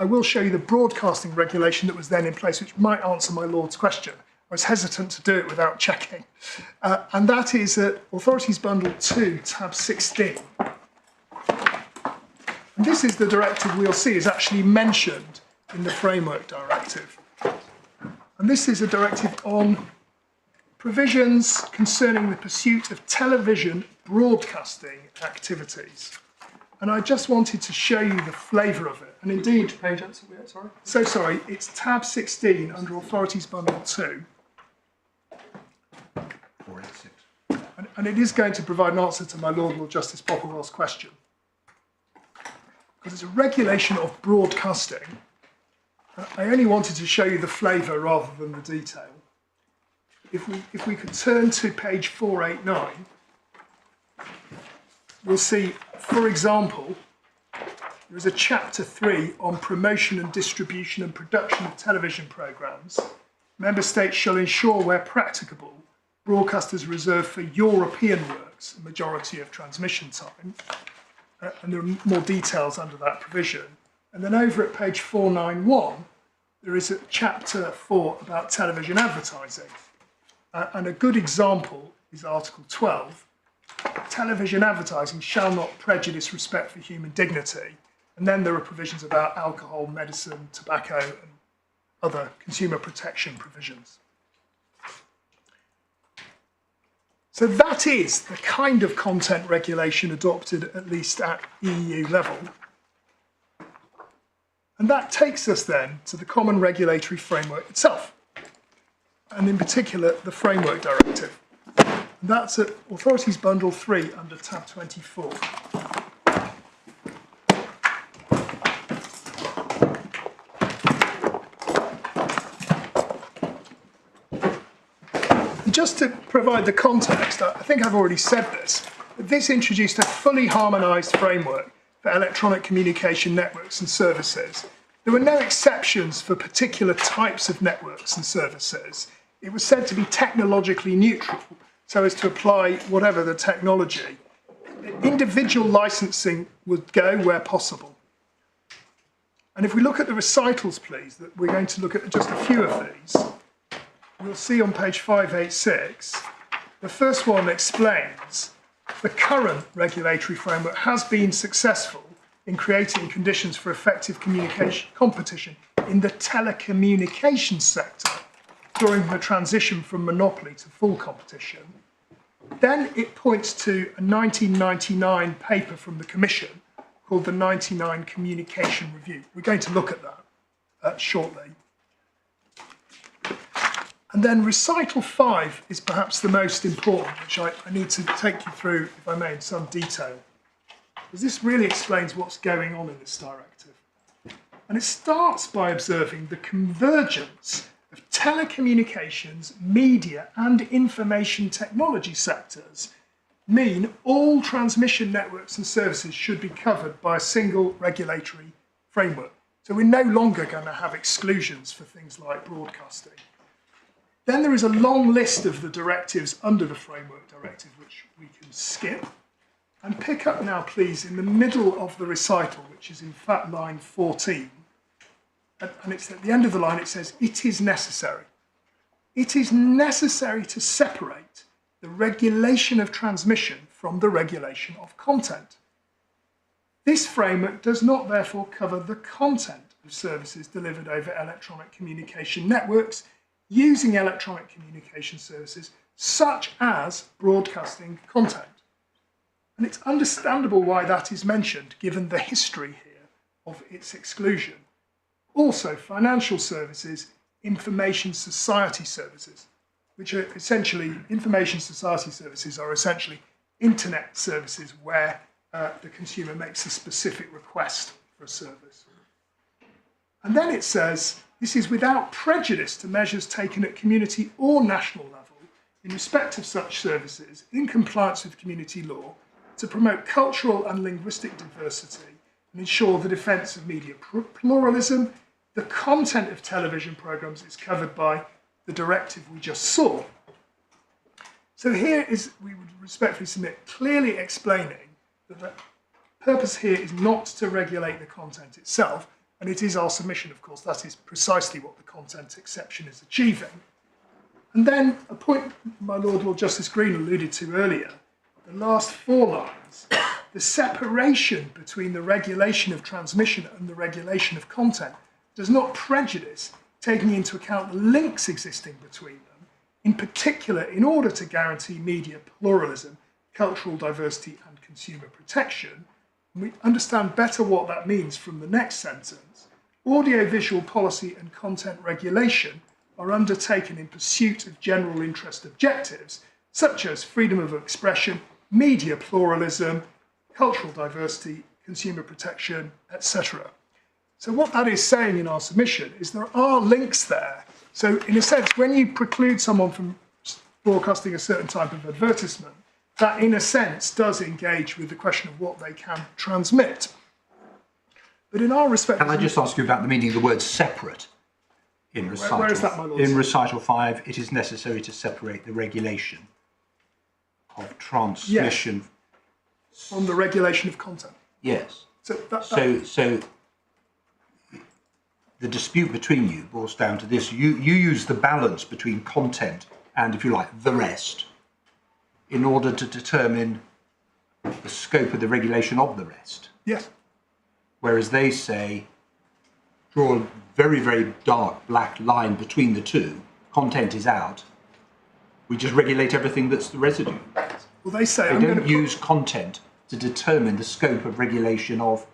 Speaker 3: I will show you the broadcasting regulation that was then in place, which might answer my Lord's question. I was hesitant to do it without checking. And that is at Authorities Bundle 2, tab 16. And this is the directive we'll see is actually mentioned in the Framework Directive. And this is a directive on provisions concerning the pursuit of television broadcasting activities. And I just wanted to show you the flavour of it. And indeed,
Speaker 5: Which page are we at, sorry?
Speaker 3: so sorry, it's tab 16 under Authorities Bundle 2.
Speaker 2: 486.
Speaker 3: And it is going to provide an answer to my Lord Justice Popplewell's question. Because it's a regulation of broadcasting. I only wanted to show you the flavour rather than the detail. If we could turn to page 489, we'll see, for example, there is a chapter 3 on promotion and distribution and production of television programmes. Member states shall ensure where practicable broadcasters reserved for European works a majority of transmission time. And there are more details under that provision. And then over at page 491, there is a chapter 4 about television advertising. And a good example is Article 12. Television advertising shall not prejudice respect for human dignity. And then there are provisions about alcohol, medicine, tobacco, and other consumer protection provisions. So that is the kind of content regulation adopted at least at EU level. And that takes us then to the Common Regulatory Framework itself, and in particular the Framework Directive. And that's at Authorities Bundle 3 under tab 24. Just to provide the context, I think I've already said this, but this introduced a fully harmonised framework for electronic communication networks and services. There were no exceptions for particular types of networks and services. It was said to be technologically neutral, so as to apply whatever the technology. Individual licensing would go where possible. And if we look at the recitals, please, that we're going to look at just a few of these. We'll see on page 586, the first one explains the current regulatory framework has been successful in creating conditions for effective competition in the telecommunications sector during the transition from monopoly to full competition. Then it points to a 1999 paper from the Commission called the 99 Communication Review. We're going to look at that shortly. And then recital 5 is perhaps the most important, which I need to take you through, if I may, in some detail. Because this really explains what's going on in this directive. And it starts by observing the convergence of telecommunications, media and information technology sectors mean all transmission networks and services should be covered by a single regulatory framework. So we're no longer going to have exclusions for things like broadcasting. Then there is a long list of the directives under the Framework Directive, which we can skip. And pick up now, please, in the middle of the recital, which is in fact line 14. And it's at the end of the line, it says, it is necessary. It is necessary to separate the regulation of transmission from the regulation of content. This framework does not therefore cover the content of services delivered over electronic communication networks using electronic communication services such as broadcasting content. And it's understandable why that is mentioned given the history here of its exclusion. Also, financial services, information society services, which are essentially, information society services are essentially internet services where the consumer makes a specific request for a service. And then it says, this is without prejudice to measures taken at community or national level in respect of such services in compliance with community law to promote cultural and linguistic diversity and ensure the defence of media pluralism. The content of television programmes is covered by the directive we just saw. So here is, we would respectfully submit, clearly explaining that the purpose here is not to regulate the content itself, and it is our submission, of course, that is precisely what the content exception is achieving. And then a point my Lord Justice Green alluded to earlier, the last 4 lines, the separation between the regulation of transmission and the regulation of content does not prejudice taking into account the links existing between them, in particular in order to guarantee media pluralism, cultural diversity and consumer protection. And we understand better what that means from the next sentence. Audiovisual policy and content regulation are undertaken in pursuit of general interest objectives, such as freedom of expression, media pluralism, cultural diversity, consumer protection, etc. So what that is saying in our submission is there are links there. So in a sense, when you preclude someone from broadcasting a certain type of advertisement, that in a sense does engage with the question of what they can transmit. But in our respect...
Speaker 2: Can I just ask you about the meaning of the word separate in recital?
Speaker 3: Where is that, my lord?
Speaker 2: In recital 5, it is necessary to separate the regulation of transmission...
Speaker 3: Yes. From the regulation of content.
Speaker 2: Yes.
Speaker 3: So
Speaker 2: the dispute between you boils down to this. You use the balance between content and, if you like, the rest in order to determine the scope of the regulation of the rest.
Speaker 3: Yes.
Speaker 2: Whereas they say, draw a very, very dark black line between the two. Content is out. We just regulate everything that's the residue.
Speaker 3: Well, they say...
Speaker 2: They don't use content to determine the scope of regulation of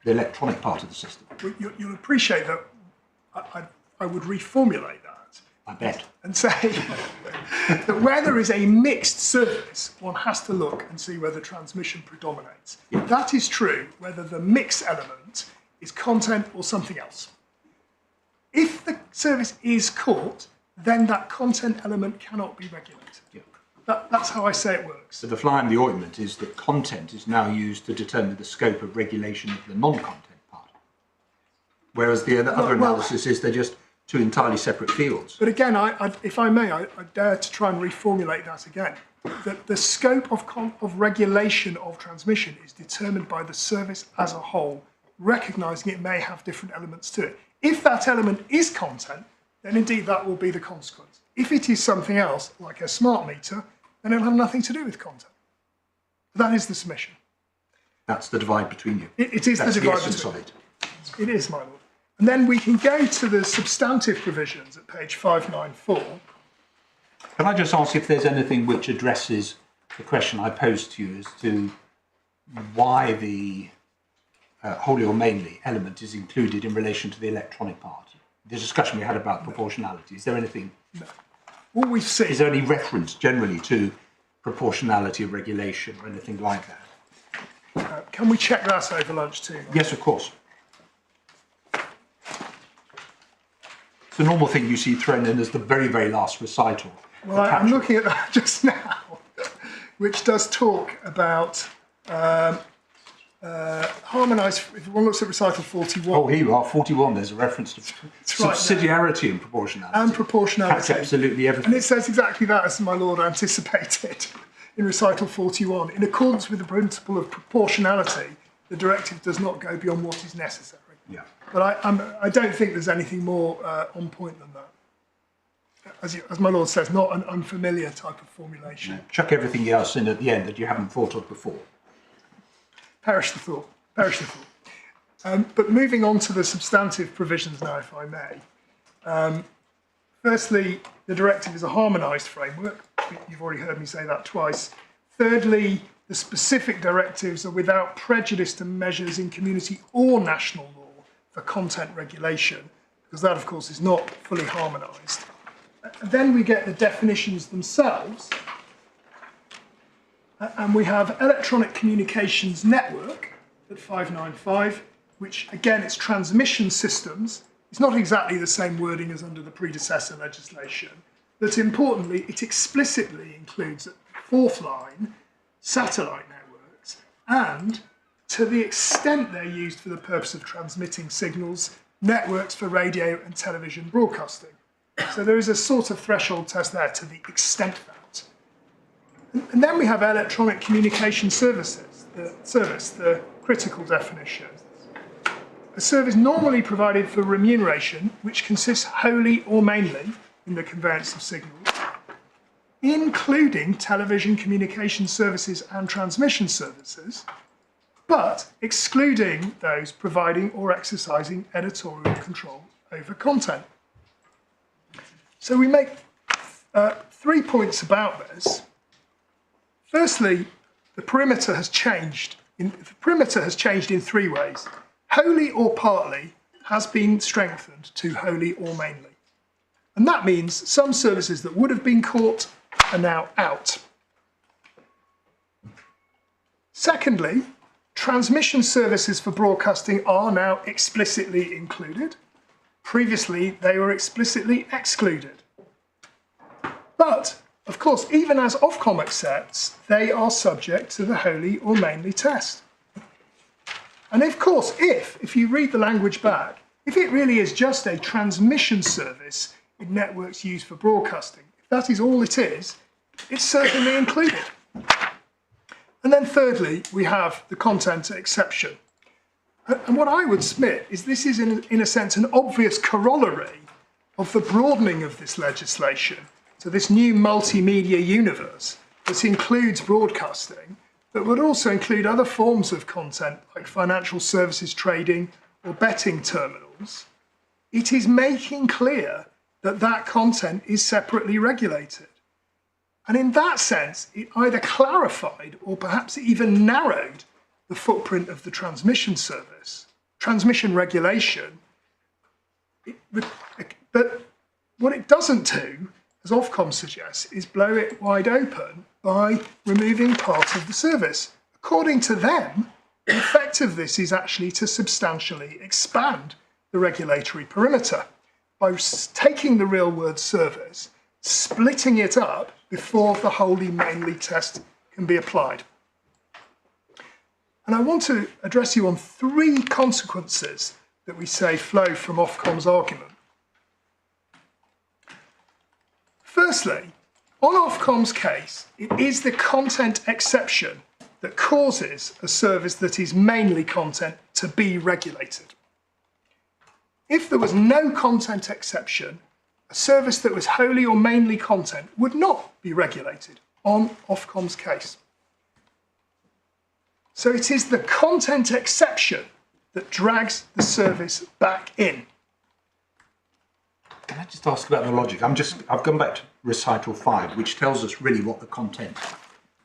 Speaker 2: the electronic part of the system.
Speaker 3: Well, you'll appreciate that I would reformulate that.
Speaker 2: I bet.
Speaker 3: And say that where there is a mixed service, one has to look and see whether transmission predominates.
Speaker 2: Yeah.
Speaker 3: That is true whether the mix element is content or something else. If the service is caught, then that content element cannot be regulated.
Speaker 2: Yeah.
Speaker 3: That's how I say it works.
Speaker 2: So the fly in the ointment is that content is now used to determine the scope of regulation of the non-content part. Whereas the other analysis is they're just two entirely separate fields.
Speaker 3: But again, if I may, I dare to try and reformulate that again. That the scope of regulation of transmission is determined by the service as a whole, recognising it may have different elements to it. If that element is content, then indeed that will be the consequence. If it is something else, like a smart meter, then it'll have nothing to do with content. That is the submission.
Speaker 2: That's the divide between you.
Speaker 3: It is the divide between you. It is, my lord. And then we can go to the substantive provisions at page 594.
Speaker 2: Can I just ask if there's anything which addresses the question I posed to you as to why the wholly or mainly element is included in relation to the electronic part? the discussion we had about proportionality, is there anything,
Speaker 3: What we've seen,
Speaker 2: is there any reference generally to proportionality of regulation or anything like that?
Speaker 3: can we check that over lunch too?
Speaker 2: Yes, of course. It's a normal thing you see thrown in as the very, very last recital.
Speaker 3: Well, I'm looking at that just now, which does talk about harmonised, if one looks at recital 41.
Speaker 2: Oh, here you are, 41, there's a reference to
Speaker 3: right
Speaker 2: subsidiarity and proportionality.
Speaker 3: And proportionality.
Speaker 2: That's absolutely everything.
Speaker 3: And it says exactly that, as my lord anticipated in recital 41. In accordance with the principle of proportionality, the directive does not go beyond what is necessary.
Speaker 2: Yeah.
Speaker 3: But I don't think there's anything more on point than that. As my lord says, not an unfamiliar type of formulation.
Speaker 2: Chuck everything else in at the end that you haven't thought of before.
Speaker 3: Perish the thought. Perish the thought. But moving on to the substantive provisions now, if I may. Firstly, the directive is a harmonised framework. You've already heard me say that twice. Thirdly, the specific directives are without prejudice to measures in community or national law for content regulation, because that, of course, is not fully harmonised. Then we get the definitions themselves, and we have electronic communications network at 595, which again, it's transmission systems. It's not exactly the same wording as under the predecessor legislation, but importantly, it explicitly includes at fourth line satellite networks, and to the extent they're used for the purpose of transmitting signals, networks for radio and television broadcasting. So there is a sort of threshold test there to the extent that. And then we have electronic communication services, the critical definition. A service normally provided for remuneration, which consists wholly or mainly in the conveyance of signals, including television communication services and transmission services, but excluding those providing or exercising editorial control over content. So we make 3 points about this. Firstly, the perimeter has changed. The perimeter has changed in 3 ways. Wholly or partly has been strengthened to wholly or mainly. And that means some services that would have been caught are now out. Secondly, transmission services for broadcasting are now explicitly included. Previously, they were explicitly excluded. But, of course, even as Ofcom accepts, they are subject to the wholly or mainly test. And of course, if you read the language back, if it really is just a transmission service in networks used for broadcasting, if that is all it is, it's certainly included. And then thirdly, we have the content exception. And what I would submit is this is, in a sense, an obvious corollary of the broadening of this legislation to this new multimedia universe that includes broadcasting, but would also include other forms of content like financial services trading or betting terminals. It is making clear that that content is separately regulated. And in that sense, it either clarified or perhaps even narrowed the footprint of the transmission service, transmission regulation. But what it doesn't do, as Ofcom suggests, is blow it wide open by removing part of the service. According to them, the effect of this is actually to substantially expand the regulatory perimeter by taking the real word service, splitting it up before the wholly mainly test can be applied. And I want to address you on 3 consequences that we say flow from Ofcom's argument. Firstly, on Ofcom's case, it is the content exception that causes a service that is mainly content to be regulated. If there was no content exception, a service that was wholly or mainly content would not be regulated on Ofcom's case. So it is the content exception that drags the service back in.
Speaker 2: Can I just ask about the logic? I've gone back to recital 5, which tells us really what the content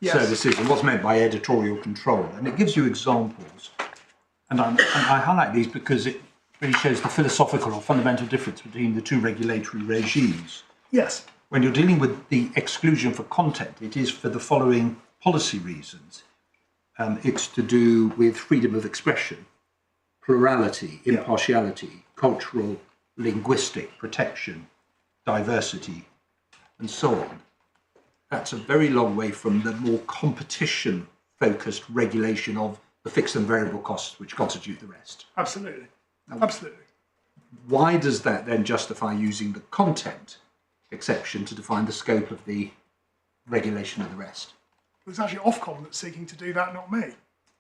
Speaker 2: service is and what's meant by editorial control. And it gives you examples. And I highlight these because really shows the philosophical or fundamental difference between the two regulatory regimes.
Speaker 3: Yes.
Speaker 2: When you're dealing with the exclusion for content, it is for the following policy reasons. It's to do with freedom of expression, plurality, impartiality, cultural, linguistic protection, diversity, and so on. That's a very long way from the more competition-focused regulation of the fixed and variable costs which constitute the rest.
Speaker 3: Absolutely. Absolutely.
Speaker 2: Why does that then justify using the content exception to define the scope of the regulation of the rest?
Speaker 3: It was actually Ofcom that's seeking to do that, not me.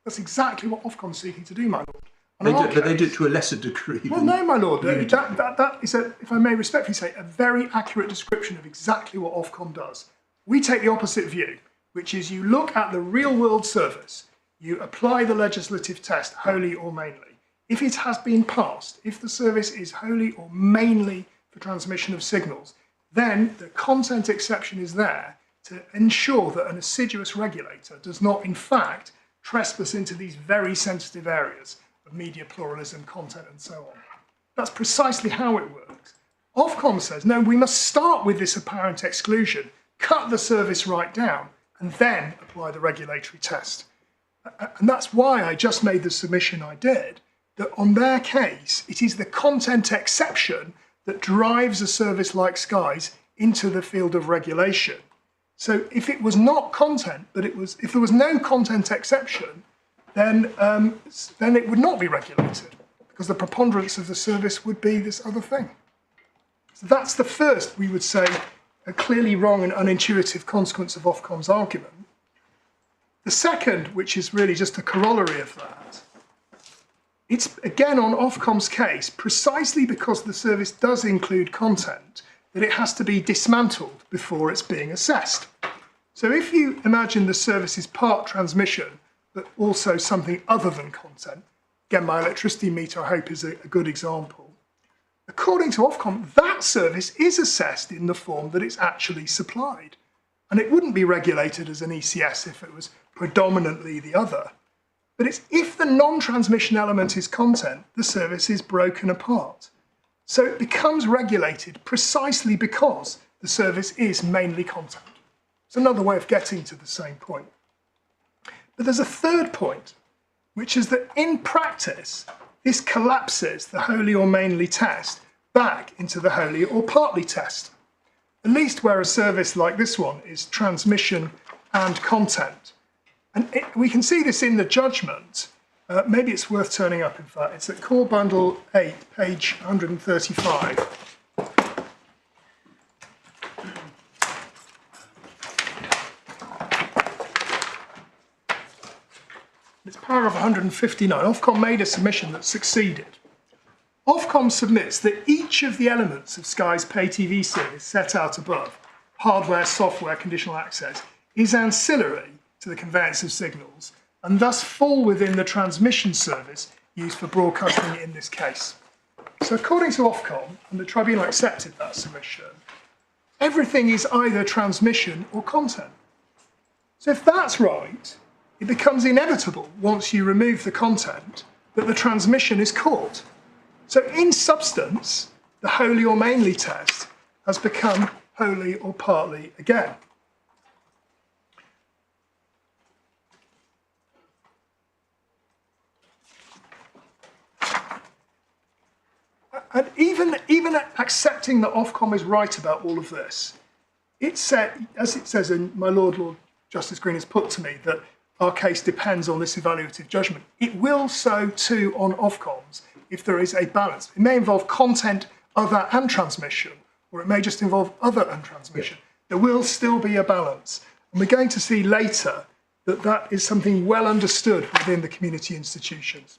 Speaker 3: That's exactly what Ofcom's seeking to do, my lord.
Speaker 2: But they do it to a lesser degree.
Speaker 3: Well, no, my lord. That is, if I may respectfully say, a very accurate description of exactly what Ofcom does. We take the opposite view, which is you look at the real-world service, you apply the legislative test wholly or mainly. If it has been passed, if the service is wholly or mainly for transmission of signals, then the content exception is there to ensure that an assiduous regulator does not, in fact, trespass into these very sensitive areas of media pluralism, content, and so on. That's precisely how it works. Ofcom says, no, we must start with this apparent exclusion, cut the service right down, and then apply the regulatory test. And that's why I just made the submission I did, that on their case, it is the content exception that drives a service like Sky's into the field of regulation. So if it was not content, but if there was no content exception, then it would not be regulated, because the preponderance of the service would be this other thing. So that's the first, we would say, a clearly wrong and unintuitive consequence of Ofcom's argument. The second, which is really just a corollary of that, it's again on Ofcom's case, precisely because the service does include content, that it has to be dismantled before it's being assessed. So if you imagine the service is part transmission, but also something other than content, again, my electricity meter, I hope, is a good example. According to Ofcom, that service is assessed in the form that it's actually supplied. And it wouldn't be regulated as an ECS if it was predominantly the other. But it's if the non-transmission element is content, the service is broken apart. So it becomes regulated precisely because the service is mainly content. It's another way of getting to the same point. But there's a third point, which is that in practice, this collapses the wholly or mainly test back into the wholly or partly test, at least where a service like this one is transmission and content. And we can see this in the judgment. Maybe it's worth turning up, in fact. It's at Core Bundle 8, page 135. It's paragraph 159. Ofcom made a submission that succeeded. Ofcom submits that each of the elements of Sky's pay TV service set out above, hardware, software, conditional access, is ancillary to the conveyance of signals and thus fall within the transmission service used for broadcasting in this case. So according to Ofcom, and the tribunal accepted that submission, everything is either transmission or content. So if that's right, it becomes inevitable once you remove the content that the transmission is caught. So in substance, the wholly or mainly test has become wholly or partly again. And even accepting that Ofcom is right about all of this, it said, as it says in my Lord Justice Green has put to me, that our case depends on this evaluative judgment. It will so too on Ofcom's if there is a balance. It may involve content, other and transmission, or it may just involve other and transmission. There will still be a balance. And we're going to see later that that is something well understood within the community institutions.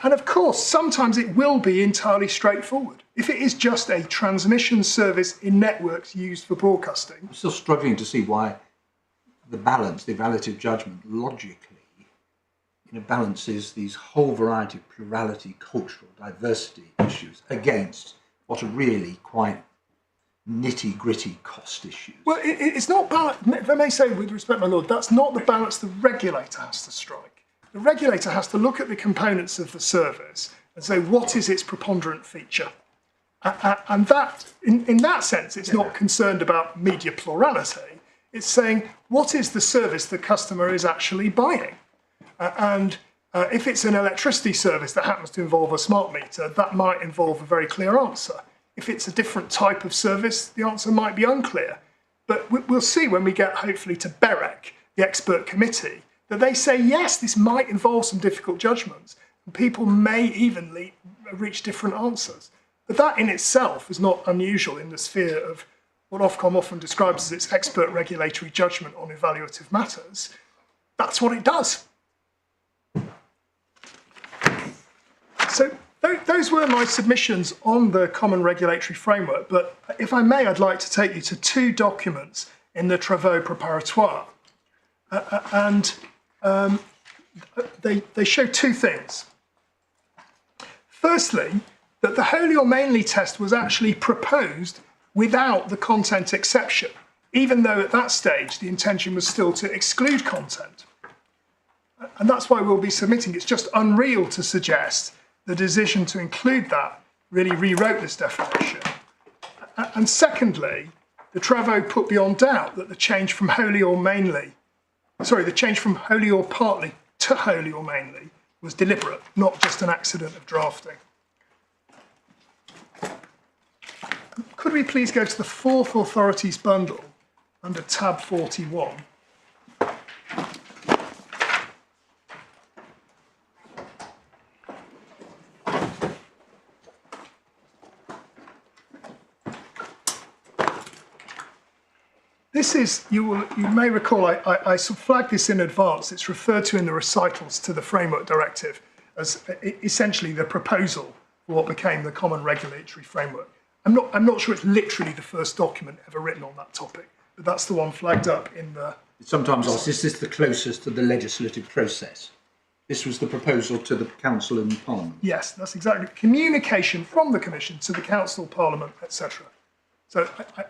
Speaker 3: And of course, sometimes it will be entirely straightforward. If it is just a transmission service in networks used for broadcasting.
Speaker 2: I'm still struggling to see why the balance, the evaluative judgment, logically, balances these whole variety of plurality, cultural diversity issues against what are really quite nitty-gritty cost issues.
Speaker 3: Well, it's not balance. If I may say, with respect, my Lord, that's not the balance the regulator has to strike. The regulator has to look at the components of the service and say, what is its preponderant feature? And that, in that sense, it's not concerned about media plurality. It's saying, what is the service the customer is actually buying? If it's an electricity service that happens to involve a smart meter, that might involve a very clear answer. If it's a different type of service, the answer might be unclear. But we'll see when we get, hopefully, to BEREC, the expert committee, that they say, yes, this might involve some difficult judgments, and people may even reach different answers. But that in itself is not unusual in the sphere of what Ofcom often describes as its expert regulatory judgment on evaluative matters. That's what it does. So those were my submissions on the Common Regulatory Framework, but if I may, I'd like to take you to two documents in the Travaux Préparatoires. They show two things. Firstly, that the wholly or mainly test was actually proposed without the content exception, even though at that stage the intention was still to exclude content. And that's why we'll be submitting. It's just unreal to suggest the decision to include that really rewrote this definition. And secondly, the Travaux put beyond doubt that the change from wholly or partly to wholly or mainly was deliberate, not just an accident of drafting. Could we please go to the fourth authorities bundle under tab 41? This is, you may recall, I flagged this in advance. It's referred to in the recitals to the Framework Directive as essentially the proposal for what became the Common Regulatory Framework. I'm not sure it's literally the first document ever written on that topic, but that's the one flagged up in the...
Speaker 2: Sometimes asked, is this the closest to the legislative process? This was the proposal to the Council and Parliament.
Speaker 3: Yes, that's exactly. Communication from the Commission to the Council, Parliament, etc. So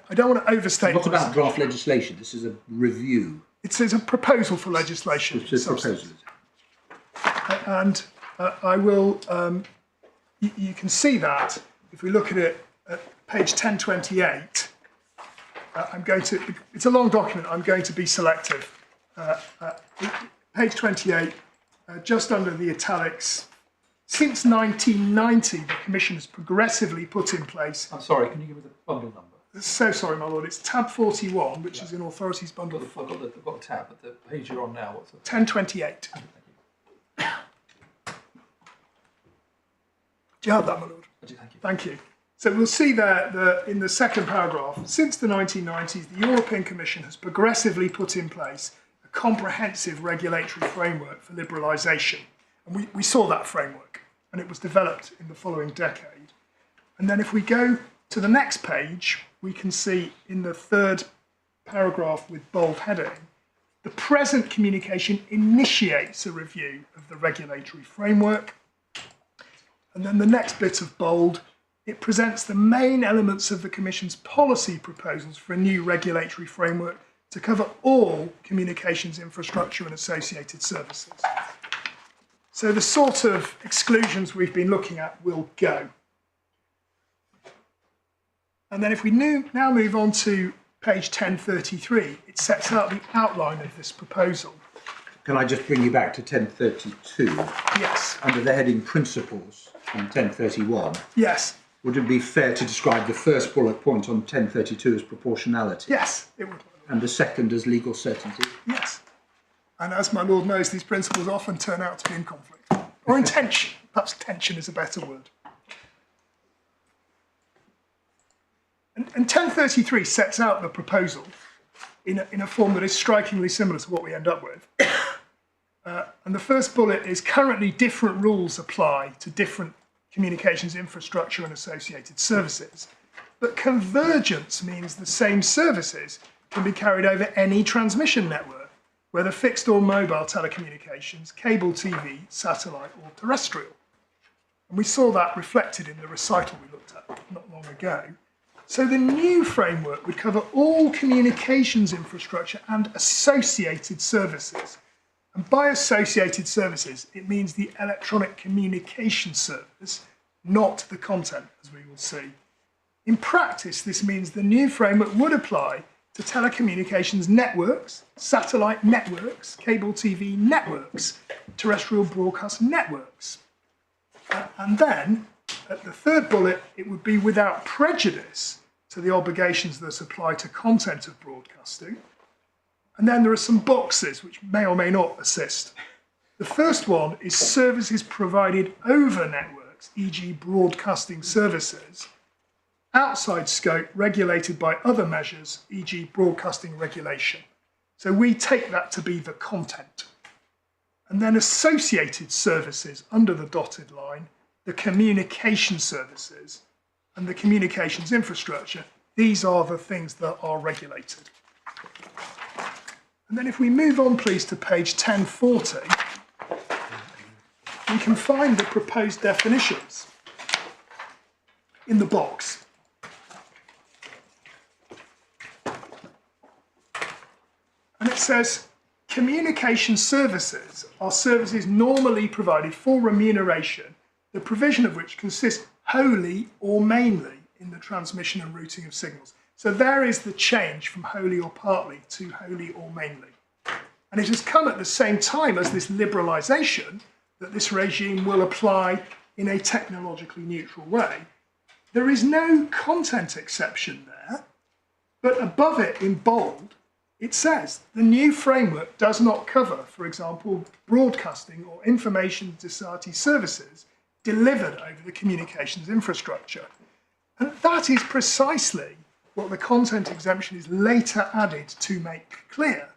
Speaker 3: I don't want to overstate...
Speaker 2: What about draft legislation? This is a review.
Speaker 3: It's a proposal for legislation.
Speaker 2: It's a proposal.
Speaker 3: And I will... you can see that if we look at it at page 1028. It's a long document. I'm going to be selective. Page 28, just under the italics. Since 1990, the Commission has progressively put in place...
Speaker 5: I'm sorry, can you give me the bundle number?
Speaker 3: So sorry, my lord. It's tab 41, which is in Authorities Bundle 4.
Speaker 5: I've got a tab, but the page you're on now, what's it?
Speaker 3: 1028. Do you have that, my lord?
Speaker 5: I do, thank you.
Speaker 3: Thank you. So we'll see there in the second paragraph, since the 1990s, the European Commission has progressively put in place a comprehensive regulatory framework for liberalisation. And we saw that framework, and it was developed in the following decade. And then if we go to the next page, we can see in the third paragraph with bold heading, the present communication initiates a review of the regulatory framework. And then the next bit of bold, it presents the main elements of the Commission's policy proposals for a new regulatory framework to cover all communications infrastructure and associated services. So the sort of exclusions we've been looking at will go. And then if we now move on to page 1033, it sets out the outline of this proposal.
Speaker 2: Can I just bring you back to 1032?
Speaker 3: Yes.
Speaker 2: Under the heading Principles on 1031.
Speaker 3: Yes.
Speaker 2: Would it be fair to describe the first bullet point on 1032 as proportionality?
Speaker 3: Yes, it would.
Speaker 2: And the second as legal certainty?
Speaker 3: Yes. And as my lord knows, these principles often turn out to be in conflict. Or in tension. Perhaps tension is a better word. And 1033 sets out the proposal in a form that is strikingly similar to what we end up with. And the first bullet is currently different rules apply to different communications infrastructure and associated services. But convergence means the same services can be carried over any transmission network, whether fixed or mobile telecommunications, cable TV, satellite or terrestrial. And we saw that reflected in the recital we looked at not long ago. So the new framework would cover all communications infrastructure and associated services. And by associated services, it means the electronic communication service, not the content, as we will see. In practice, this means the new framework would apply to telecommunications networks, satellite networks, cable TV networks, terrestrial broadcast networks. And then, at the third bullet, it would be without prejudice to the obligations that apply to content of broadcasting. And then there are some boxes which may or may not assist. The first one is services provided over networks, e.g. broadcasting services, outside scope regulated by other measures, e.g. broadcasting regulation. So we take that to be the content. And then associated services under the dotted line, the communication services and the communications infrastructure, these are the things that are regulated. And then if we move on, please, to page 1040, we can find the proposed definitions in the box. And it says, communication services are services normally provided for remuneration, the provision of which consists wholly or mainly in the transmission and routing of signals. So there is the change from wholly or partly to wholly or mainly. And it has come at the same time as this liberalisation that this regime will apply in a technologically neutral way. There is no content exception there, but above it in bold, it says the new framework does not cover, for example, broadcasting or information society services delivered over the communications infrastructure. And that is precisely what the content exemption is later added to make clear.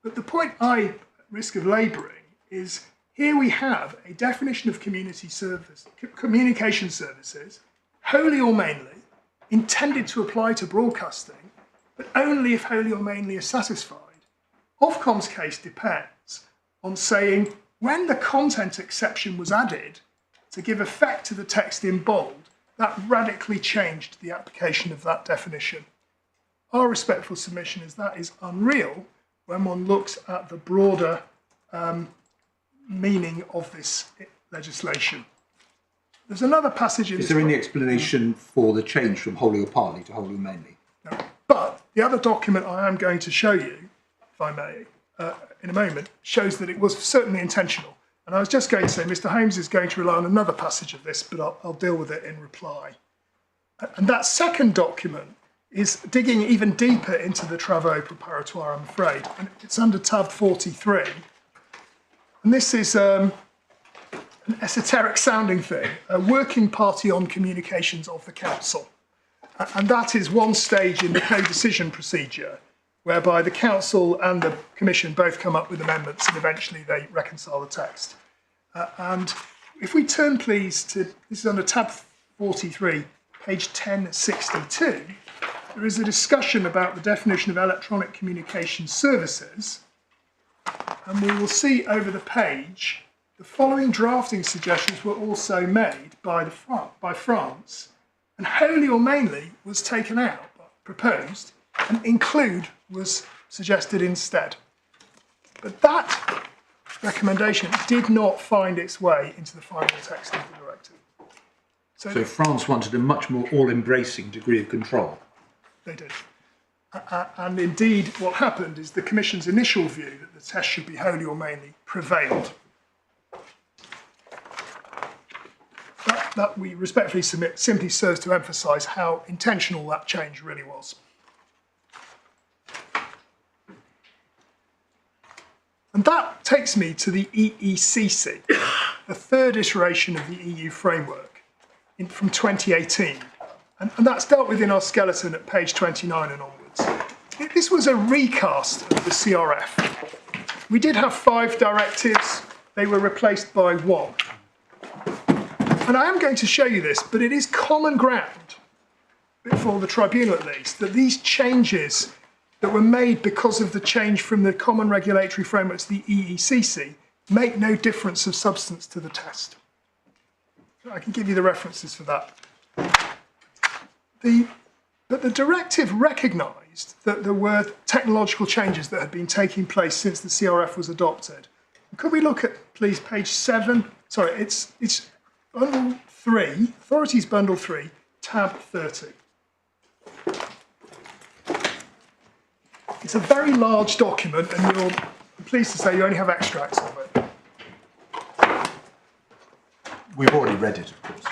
Speaker 3: But the point I, at risk of labouring, is here we have a definition of communication services, wholly or mainly, intended to apply to broadcasting, but only if wholly or mainly is satisfied. Ofcom's case depends on saying when the content exception was added to give effect to the text in bold, that radically changed the application of that definition. Our respectful submission is that is unreal when one looks at the broader meaning of this legislation. There's another passage in
Speaker 2: Is there any explanation for the change from wholly or partly to wholly or mainly?
Speaker 3: No. But the other document I am going to show you, if I may, in a moment, shows that it was certainly intentional. And I was just going to say, Mr. Holmes is going to rely on another passage of this, but I'll deal with it in reply. And that second document is digging even deeper into the travaux préparatoires, I'm afraid. And it's under tab 43. And this is an esoteric sounding thing, a working party on communications of the council. And that is one stage in the co-decision procedure, whereby the council and the commission both come up with amendments and eventually they reconcile the text. And if we turn, please, to, this is under tab 43, page 1062, there is a discussion about the definition of electronic communication services. And we will see over the page, the following drafting suggestions were also made by France, and wholly or mainly was taken out, proposed, and include was suggested instead. But that recommendation did not find its way into the final text of the directive.
Speaker 2: So France wanted a much more all-embracing degree of control.
Speaker 3: They did. And indeed, what happened is the Commission's initial view that the test should be wholly or mainly prevailed. That we respectfully submit simply serves to emphasise how intentional that change really was. And that takes me to the EECC, the third iteration of the EU framework from 2018. And that's dealt with in our skeleton at page 29 and onwards. This was a recast of the CRF. We did have 5 directives. They were replaced by 1. And I am going to show you this, but it is common ground, before the tribunal at least, that these changes that were made because of the change from the common regulatory framework to the EECC make no difference of substance to the test. I can give you the references for that. But the directive recognised that there were technological changes that had been taking place since the CRF was adopted, Could we look at, please, page 7? Sorry, it's bundle 3, authorities bundle 3, tab 30. It's a very large document, and I'm pleased to say you only have extracts of it.
Speaker 2: We've already read it, of course.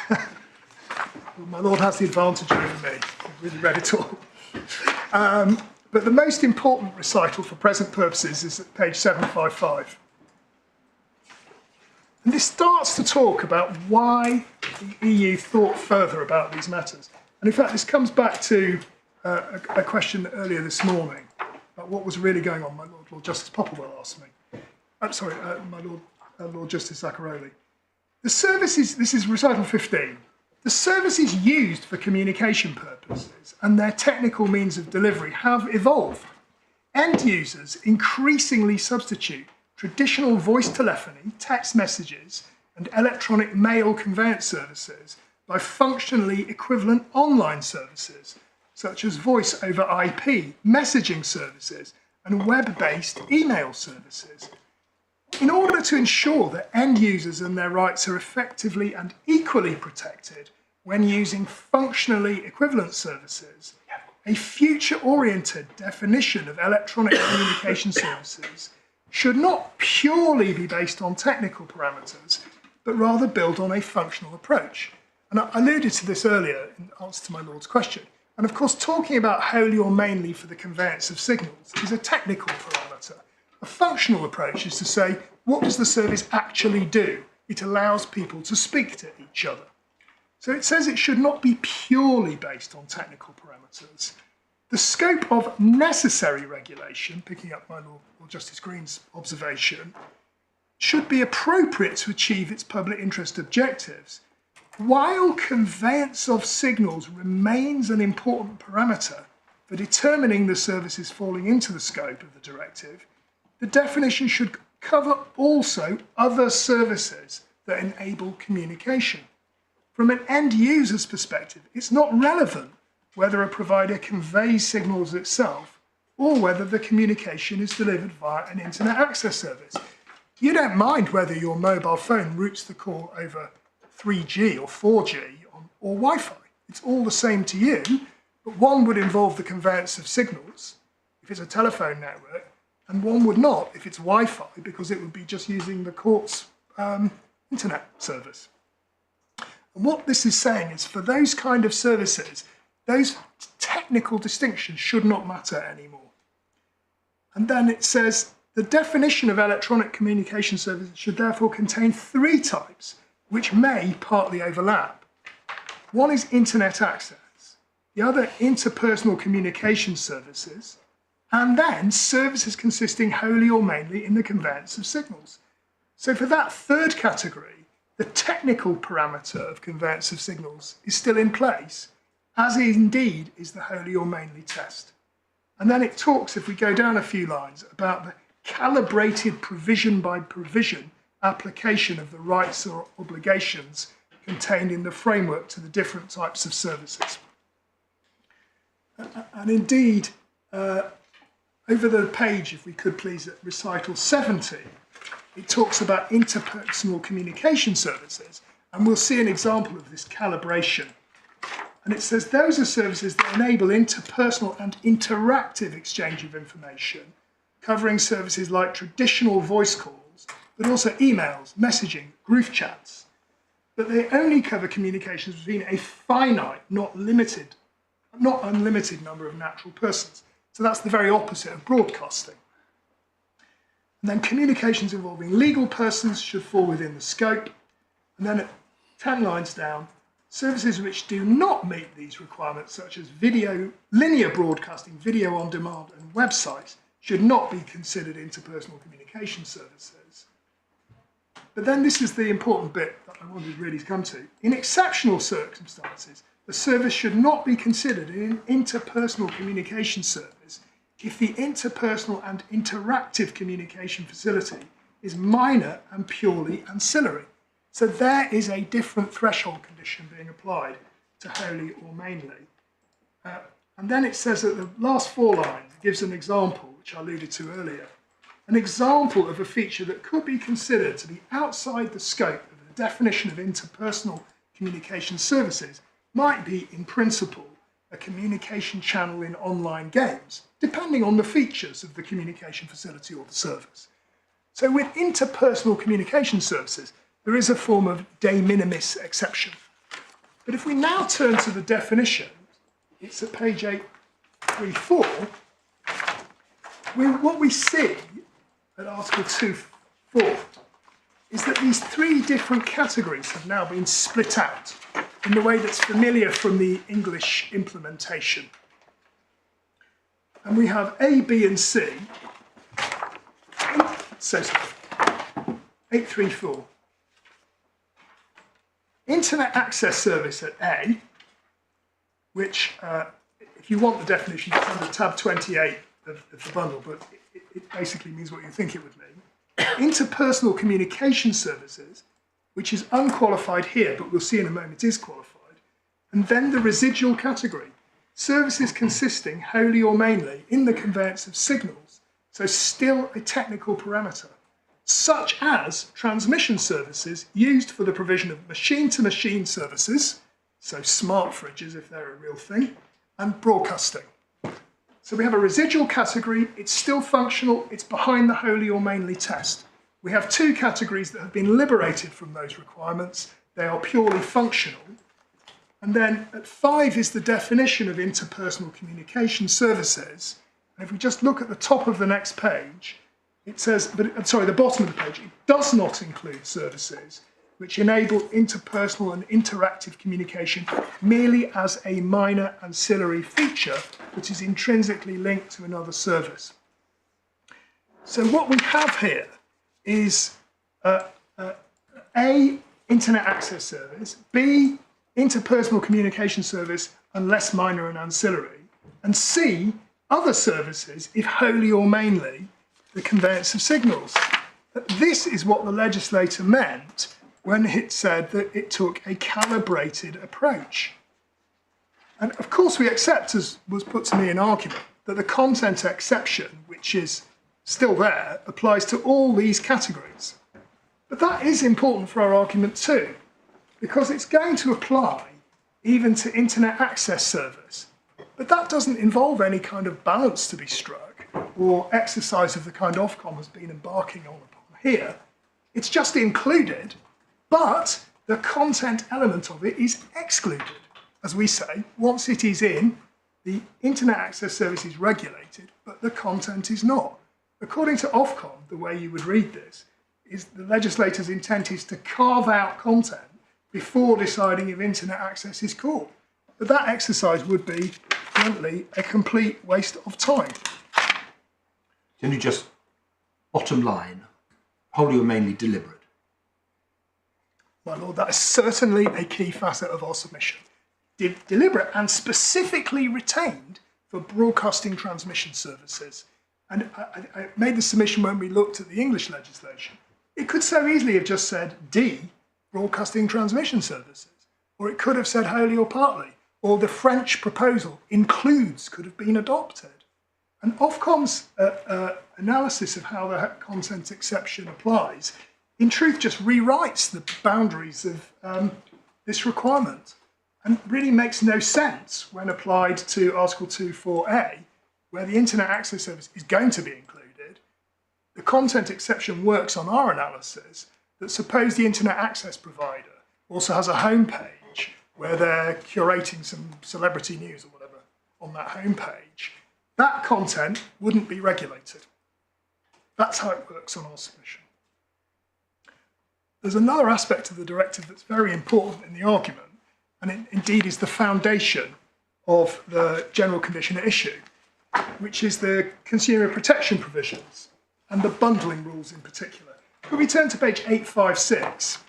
Speaker 3: Well, my lord has the advantage over me. I've really read it all. But the most important recital for present purposes is at page 755. And this starts to talk about why the EU thought further about these matters. And in fact, this comes back to a question earlier this morning about what was really going on. My Lord Justice Popplewell asked me. I'm sorry, my Lord Justice Zacaroli. The services, this is recital 15, the services used for communication purposes and their technical means of delivery have evolved. End users increasingly substitute traditional voice telephony, text messages, and electronic mail conveyance services by functionally equivalent online services, such as voice over IP, messaging services, and web-based email services. In order to ensure that end users and their rights are effectively and equally protected when using functionally equivalent services, a future-oriented definition of electronic communication services should not purely be based on technical parameters, but rather build on a functional approach. And I alluded to this earlier in answer to my Lord's question. And of course, talking about wholly or mainly for the conveyance of signals is a technical parameter. A functional approach is to say, what does the service actually do? It allows people to speak to each other. So it says it should not be purely based on technical parameters. The scope of necessary regulation, picking up my Lord Justice Green's observation, should be appropriate to achieve its public interest objectives, while conveyance of signals remains an important parameter for determining the services falling into the scope of the directive. The definition should cover also other services that enable communication. From an end user's perspective, it's not relevant whether a provider conveys signals itself or whether the communication is delivered via an internet access service. You don't mind whether your mobile phone routes the call over 3G or 4G or Wi-Fi. It's all the same to you, but one would involve the conveyance of signals if it's a telephone network, and one would not if it's Wi-Fi, because it would be just using the court's internet service. And what this is saying is for those kind of services, those technical distinctions should not matter anymore. And then it says the definition of electronic communication services should therefore contain 3 types, which may partly overlap. One is internet access, the other interpersonal communication services, and then services consisting wholly or mainly in the conveyance of signals. So for that third category, the technical parameter of conveyance of signals is still in place, as indeed is the wholly or mainly test. And then it talks, if we go down a few lines, about the calibrated provision by provision application of the rights or obligations contained in the framework to the different types of services. And indeed, over the page, if we could please, at recital 70, it talks about interpersonal communication services, and we'll see an example of this calibration. And it says those are services that enable interpersonal and interactive exchange of information, covering services like traditional voice calls, but also emails, messaging, group chats. But they only cover communications between a finite, not unlimited number of natural persons. So that's the very opposite of broadcasting. And then communications involving legal persons should fall within the scope. And then at 10 lines down, services which do not meet these requirements, such as video, linear broadcasting, video on demand, and websites, should not be considered interpersonal communication services. But then this is the important bit that I wanted really to come to. In exceptional circumstances, the service should not be considered an interpersonal communication service if the interpersonal and interactive communication facility is minor and purely ancillary. So there is a different threshold condition being applied to wholly or mainly. And then it says that the last 4 lines gives an example, which I alluded to earlier. an example of a feature that could be considered to be outside the scope of the definition of interpersonal communication services might be, in principle, a communication channel in online games, depending on the features of the communication facility or the service. So with interpersonal communication services, there is a form of de minimis exception. But if we now turn to the definition, it's at page 834, what we see at Article 2.4 is that these three different categories have now been split out in the way that's familiar from the English implementation. And we have A, B, and C. So sorry. 834. Internet access service at A, which, if you want the definition, it's under tab 28 of the bundle, but it basically means what you think it would mean. Interpersonal communication services, which is unqualified here, but we'll see in a moment is qualified. And then the residual category, services consisting wholly or mainly in the conveyance of signals, so still a technical parameter, such as transmission services used for the provision of machine-to-machine services, so smart fridges if they're a real thing, and broadcasting. So we have a residual category, it's still functional, it's behind the wholly or mainly test. We have two categories that have been liberated from those requirements, they are purely functional. And then at 5 is the definition of interpersonal communication services. And if we just look at the top of the next page, it says, the bottom of the page, it does not include services which enable interpersonal and interactive communication merely as a minor ancillary feature that is intrinsically linked to another service. So what we have here is A, internet access service, B, interpersonal communication service unless minor and ancillary, and C, other services if wholly or mainly the conveyance of signals. This is what the legislator meant when it said that it took a calibrated approach. And of course we accept, as was put to me in argument, that the content exception, which is still there, applies to all these categories. But that is important for our argument too, because it's going to apply even to internet access service. But that doesn't involve any kind of balance to be struck or exercise of the kind Ofcom has been embarking on here. It's just included, but the content element of it is excluded. As we say, once it is in, the internet access service is regulated, but the content is not. According to Ofcom, the way you would read this is the legislator's intent is to carve out content before deciding if internet access is cool. But that exercise would be, bluntly, a complete waste of time.
Speaker 2: Can you just, bottom line, wholly or mainly deliberate?
Speaker 3: My lord, that is certainly a key facet of our submission. Deliberate and specifically retained for broadcasting transmission services. And I made the submission when we looked at the English legislation. It could so easily have just said D, broadcasting transmission services, or it could have said wholly or partly, or the French proposal includes could have been adopted. And Ofcom's analysis of how the content exception applies, in truth, just rewrites the boundaries of this requirement and really makes no sense when applied to Article 2.4a, where the internet access service is going to be included. The content exception works on our analysis that suppose the internet access provider also has a homepage where they're curating some celebrity news or whatever on that homepage. That content wouldn't be regulated. That's how it works on our submission. There's another aspect of the directive that's very important in the argument, and it indeed is the foundation of the general condition at issue, which is the consumer protection provisions and the bundling rules in particular. Could we turn to page 856?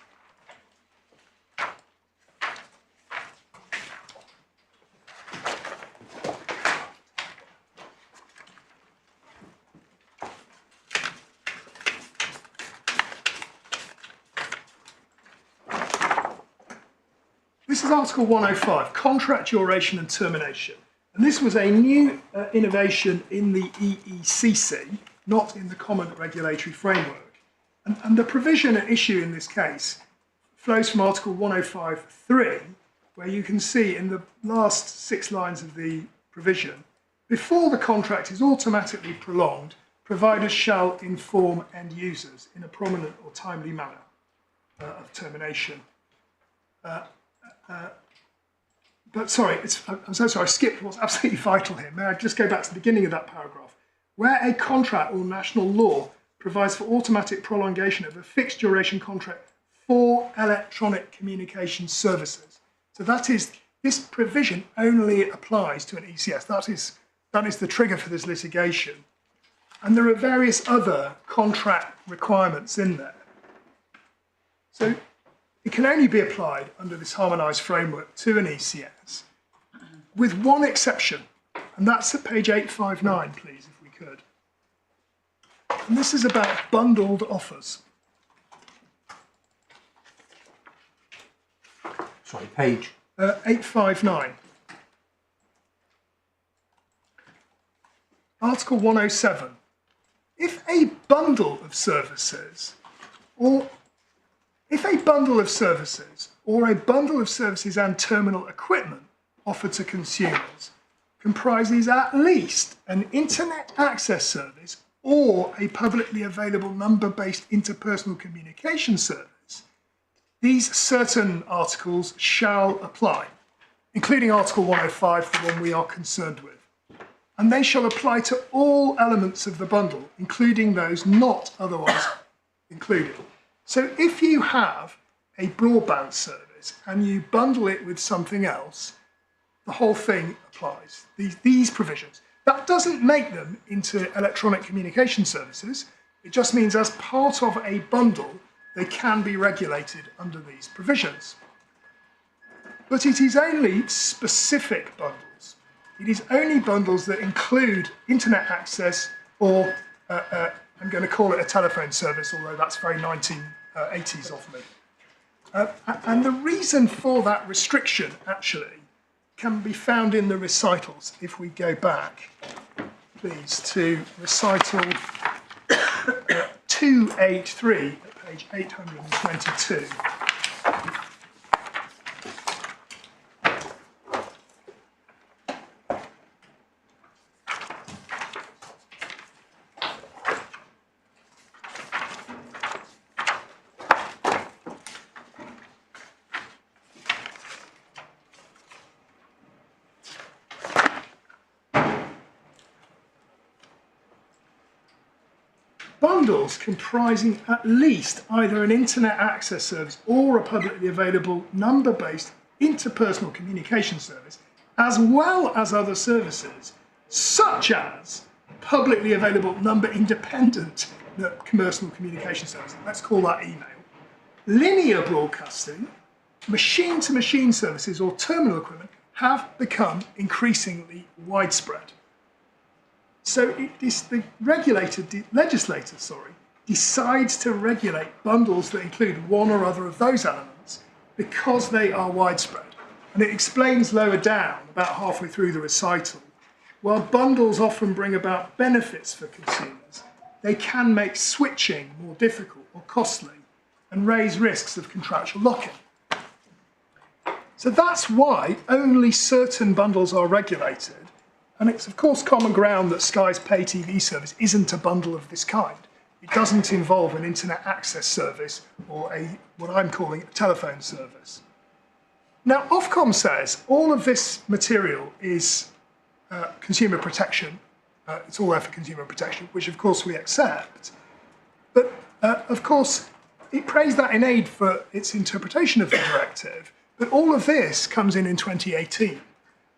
Speaker 3: This is Article 105, contract duration and termination. And this was a new innovation in the EECC, not in the common regulatory framework. And the provision at issue in this case flows from Article 105.3, where you can see in the last 6 lines of the provision, before the contract is automatically prolonged, providers shall inform end users in a prominent or timely manner of termination. But sorry, I'm so sorry, I skipped what's absolutely vital here. May I just go back to the beginning of that paragraph? Where a contract or national law provides for automatic prolongation of a fixed duration contract for electronic communication services. So that is, this provision only applies to an ECS. That is the trigger for this litigation. And there are various other contract requirements in there. So it can only be applied under this harmonised framework to an ECS, with one exception, and that's at page 859, please, if we could. And this is about bundled offers.
Speaker 2: Sorry, page?
Speaker 3: 859. Article 107. If a bundle of services or a bundle of services and terminal equipment offered to consumers comprises at least an internet access service or a publicly available number-based interpersonal communication service, these certain articles shall apply, including Article 105, the one we are concerned with. And they shall apply to all elements of the bundle, including those not otherwise included. So if you have a broadband service and you bundle it with something else, the whole thing applies, these provisions. That doesn't make them into electronic communication services. It just means as part of a bundle, they can be regulated under these provisions. But it is only specific bundles. It is only bundles that include internet access or, I'm going to call it a telephone service, although that's very 1980s of me. And the reason for that restriction, actually, can be found in the recitals. If we go back, please, to recital 283 at page 822. Bundles comprising at least either an internet access service or a publicly available number-based interpersonal communication service, as well as other services, such as publicly available number-independent commercial communication service, let's call that email, linear broadcasting, machine-to-machine services or terminal equipment have become increasingly widespread. So it is the legislator decides to regulate bundles that include one or other of those elements because they are widespread. And it explains lower down, about halfway through the recital, while bundles often bring about benefits for consumers, they can make switching more difficult or costly and raise risks of contractual lock-in. So that's why only certain bundles are regulated. And it's, of course, common ground that Sky's pay TV service isn't a bundle of this kind. It doesn't involve an internet access service or what I'm calling a telephone service. Now, Ofcom says all of this material is consumer protection. It's all there for consumer protection, which, of course, we accept. But, of course, it praised that in aid for its interpretation of the directive. But all of this comes in 2018.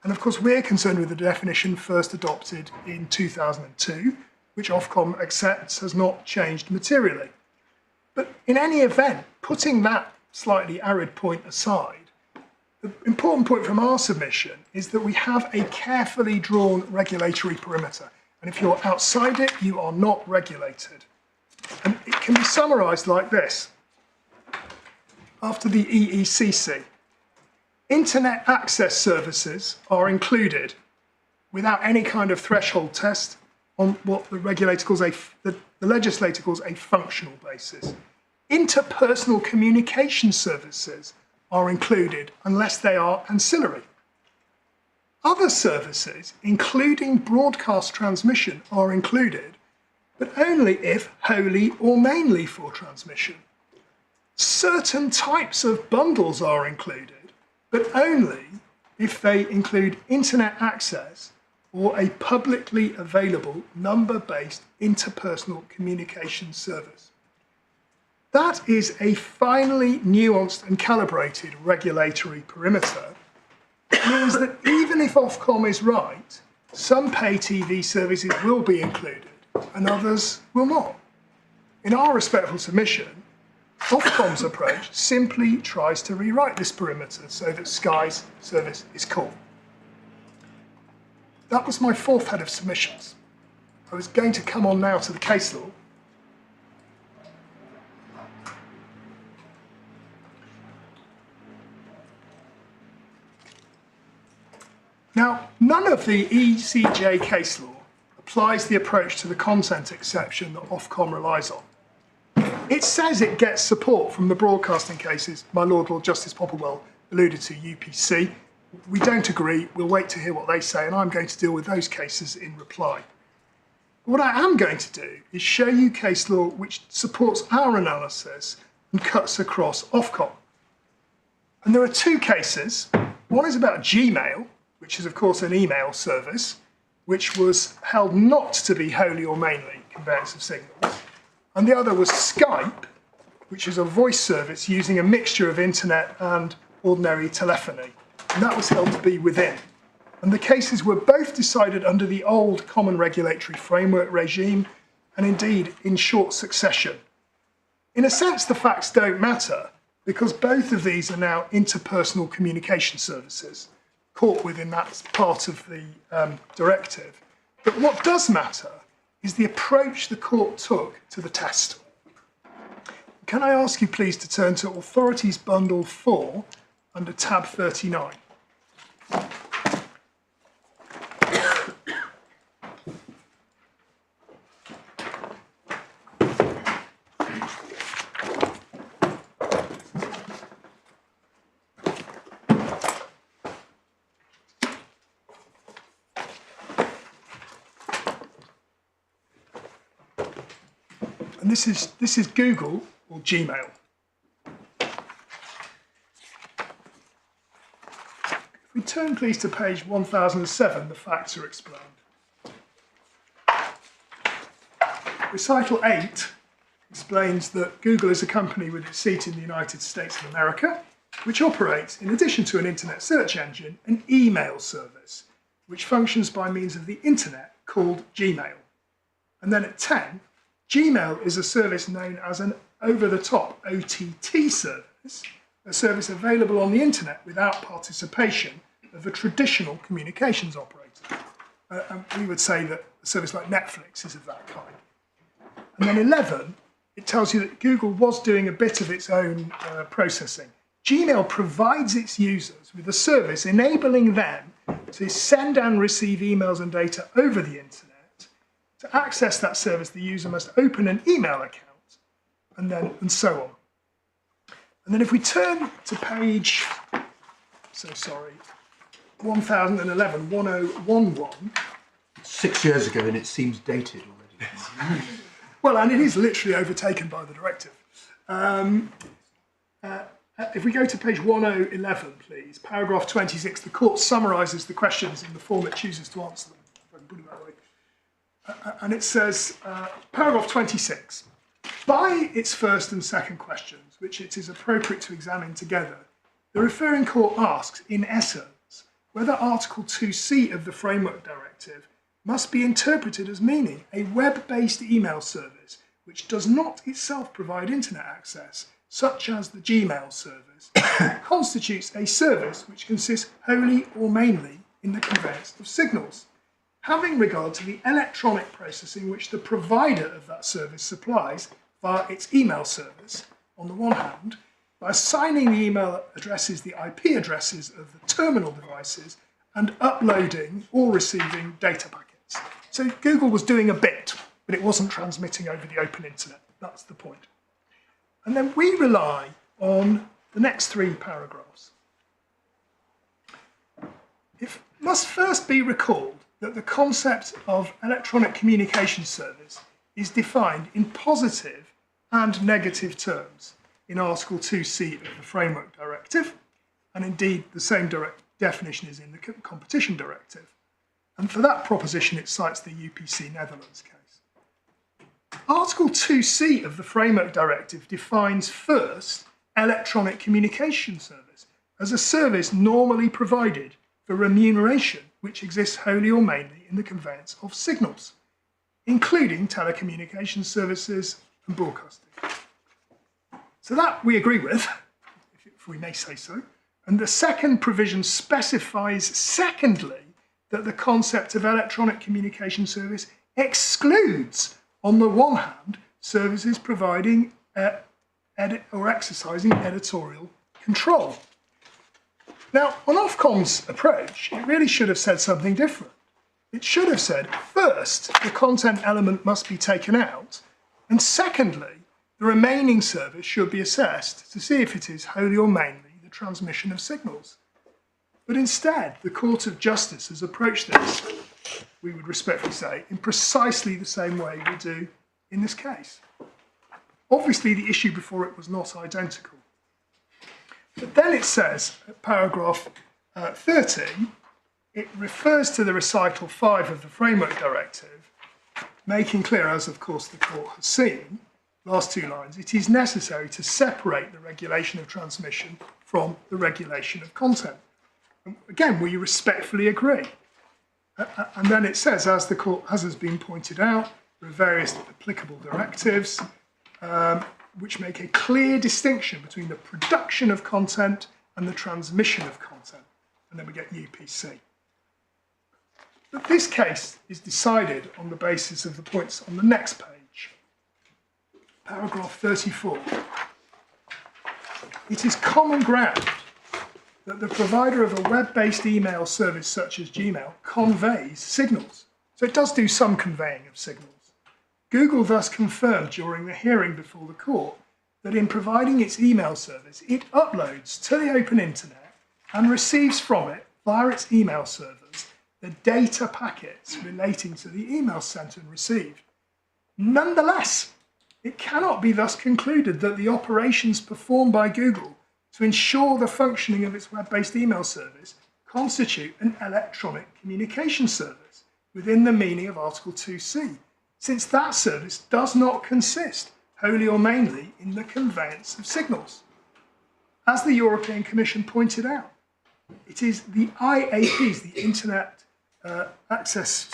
Speaker 3: And of course, we're concerned with the definition first adopted in 2002, which Ofcom accepts has not changed materially. But in any event, putting that slightly arid point aside, the important point from our submission is that we have a carefully drawn regulatory perimeter. And if you're outside it, you are not regulated. And it can be summarised like this. After the EECC, internet access services are included without any kind of threshold test on what the regulator calls the legislator calls a functional basis. Interpersonal communication services are included unless they are ancillary. Other services, including broadcast transmission, are included, but only if wholly or mainly for transmission. Certain types of bundles are included, but only if they include internet access or a publicly available number-based interpersonal communication service. That is a finely nuanced and calibrated regulatory perimeter. It means that even if Ofcom is right, some pay TV services will be included and others will not. In our respectful submission, Ofcom's approach simply tries to rewrite this perimeter so that Sky's service is cool. That was my 4th head of submissions. I was going to come on now to the case law. Now, none of the ECJ case law applies the approach to the content exception that Ofcom relies on. It says it gets support from the broadcasting cases my Lord Justice Popplewell alluded to, UPC. We don't agree. We'll wait to hear what they say, and I'm going to deal with those cases in reply. What I am going to do is show you case law which supports our analysis and cuts across Ofcom. And there are 2 cases. One is about Gmail, which is, of course, an email service, which was held not to be wholly or mainly conveyance of signals. And the other was Skype, which is a voice service using a mixture of internet and ordinary telephony. And that was held to be within. And the cases were both decided under the old common regulatory framework regime, and indeed in short succession. In a sense, the facts don't matter, because both of these are now interpersonal communication services, caught within that part of the directive. But what does matter is the approach the court took to the test. Can I ask you please to turn to Authorities Bundle 4 under tab 39. And this is Google or Gmail. If we turn please to page 1007, the facts are explained. Recital 8 explains that Google is a company with its seat in the United States of America, which operates, in addition to an internet search engine, an email service, which functions by means of the internet called Gmail. And then at 10, Gmail is a service known as an over-the-top OTT service, a service available on the internet without participation of a traditional communications operator. And we would say that a service like Netflix is of that kind. And then 11, it tells you that Google was doing a bit of its own processing. Gmail provides its users with a service enabling them to send and receive emails and data over the internet. To access that service, the user must open an email account, and so on. And then if we turn to page, 1011.
Speaker 2: 6 years ago, and it seems dated already.
Speaker 3: Well, and it is literally overtaken by the directive. If we go to page 1011, please, paragraph 26, the court summarises the questions in the form it chooses to answer them. If I can put it that way. And it says, paragraph 26, by its first and second questions, which it is appropriate to examine together, the referring court asks, in essence, whether Article 2C of the Framework Directive must be interpreted as meaning a web-based email service which does not itself provide internet access, such as the Gmail service, constitutes a service which consists wholly or mainly in the conveyance of signals, having regard to the electronic processing which the provider of that service supplies via its email service, on the one hand, by assigning the email addresses the IP addresses of the terminal devices and uploading or receiving data packets. So Google was doing a bit, but it wasn't transmitting over the open internet. That's the point. And then we rely on the next 3 paragraphs. It must first be recalled that the concept of electronic communication service is defined in positive and negative terms in Article 2C of the Framework Directive, and indeed the same definition is in the Competition Directive. And for that proposition, it cites the UPC Netherlands case. Article 2C of the Framework Directive defines first electronic communication service as a service normally provided for remuneration which exists wholly or mainly in the conveyance of signals, including telecommunication services and broadcasting. So that we agree with, if we may say so. And the second provision specifies, secondly, that the concept of electronic communication service excludes, on the one hand, services providing or exercising editorial control. Now, on Ofcom's approach, it really should have said something different. It should have said, first, the content element must be taken out, and secondly, the remaining service should be assessed to see if it is wholly or mainly the transmission of signals. But instead, the Court of Justice has approached this, we would respectfully say, in precisely the same way we do in this case. Obviously, the issue before it was not identical. But then it says, at paragraph 30, it refers to the recital 5 of the Framework Directive, making clear, as of course the Court has seen, last 2 lines, it is necessary to separate the regulation of transmission from the regulation of content. And again, we respectfully agree. And then it says, as the Court has been pointed out, there are various applicable directives which make a clear distinction between the production of content and the transmission of content. And then we get UPC. But this case is decided on the basis of the points on the next page. Paragraph 34. It is common ground that the provider of a web-based email service such as Gmail conveys signals. So it does do some conveying of signals. Google thus confirmed during the hearing before the court that in providing its email service, it uploads to the open internet and receives from it, via its email servers, the data packets relating to the email sent and received. Nonetheless, it cannot be thus concluded that the operations performed by Google to ensure the functioning of its web-based email service constitute an electronic communication service within the meaning of Article 2C, since that service does not consist wholly or mainly in the conveyance of signals. As the European Commission pointed out, it is the IAPs, the Internet Access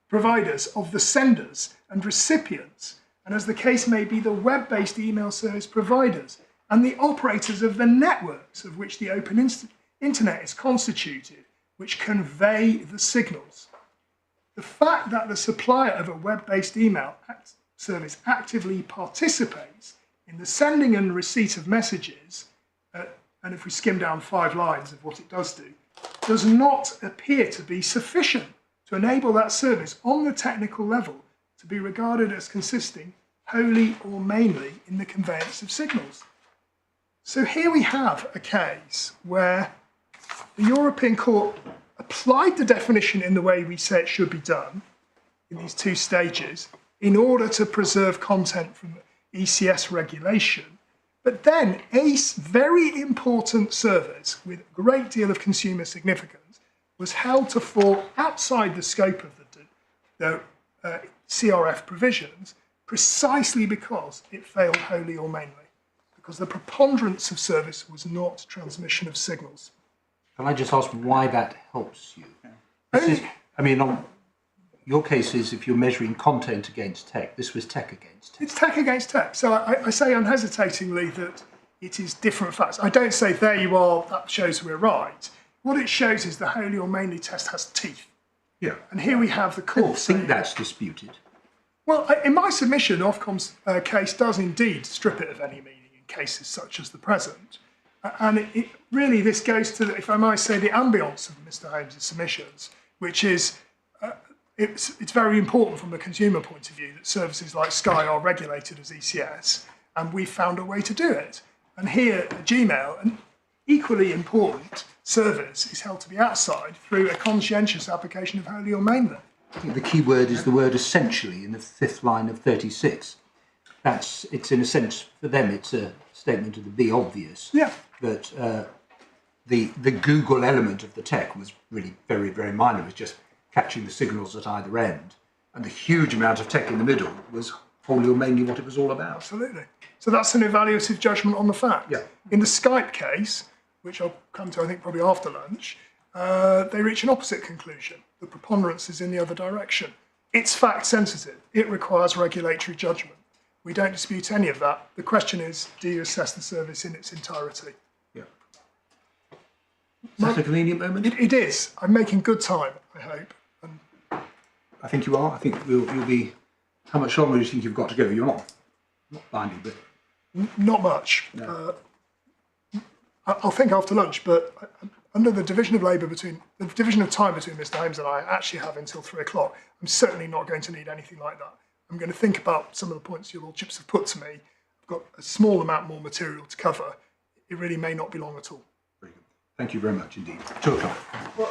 Speaker 3: providers of the senders and recipients, and as the case may be, the web-based email service providers and the operators of the networks of which the open internet is constituted, which convey the signals. The fact that the supplier of a web-based email service actively participates in the sending and receipt of messages, and if we skim down 5 lines of what it does do, does not appear to be sufficient to enable that service on the technical level to be regarded as consisting wholly or mainly in the conveyance of signals. So here we have a case where the European Court applied the definition in the way we say it should be done in these 2 stages in order to preserve content from ECS regulation, but then a very important service with a great deal of consumer significance was held to fall outside the scope of the CRF provisions precisely because it failed wholly or mainly, because the preponderance of service was not transmission of signals.
Speaker 2: Can I just ask why that helps you? Your case is if you're measuring content against tech. This was tech against tech.
Speaker 3: It's tech against tech. So I say unhesitatingly that it is different facts. I don't say there you are, that shows we're right. What it shows is the wholly or mainly test has teeth.
Speaker 2: Yeah.
Speaker 3: And here we have the court.
Speaker 2: I think that's disputed.
Speaker 3: Well, in my submission, Ofcom's case does indeed strip it of any meaning in cases such as the present. And it really, this goes to, if I might say, the ambience of Mr. Holmes' submissions, which is it's very important from a consumer point of view that services like Sky are regulated as ECS, and we've found a way to do it. And here, Gmail, an equally important service, is held to be outside through a conscientious application of wholly or mainly.
Speaker 2: I think the key word is the word essentially in the 5th line of 36. It's in a sense, for them, it's a statement of the obvious.
Speaker 3: Yeah.
Speaker 2: But the Google element of the tech was really very, very minor. It was just catching the signals at either end. And the huge amount of tech in the middle was wholly or mainly what it was all about.
Speaker 3: Absolutely. So that's an evaluative judgment on the fact.
Speaker 2: Yeah.
Speaker 3: In the Skype case, which I'll come to, I think, probably after lunch, they reach an opposite conclusion. The preponderance is in the other direction. It's fact sensitive. It requires regulatory judgment. We don't dispute any of that. The question is, do you assess the service in its entirety?
Speaker 2: Yeah. Is that a convenient moment?
Speaker 3: It is. I'm making good time, I hope. And
Speaker 2: I think you are. I think you'll be... How much longer do you think you've got to go? You're not binding, but...
Speaker 3: not much.
Speaker 2: No.
Speaker 3: I'll think after lunch, but under the division of labour between the division of time between Mr. Holmes and I actually have until 3 o'clock. I'm certainly not going to need anything like that. I'm going to think about some of the points your lordships have put to me. I've got a small amount more material to cover. It really may not be long at all.
Speaker 2: Very good. Thank you very much indeed. 2 o'clock.
Speaker 1: Well,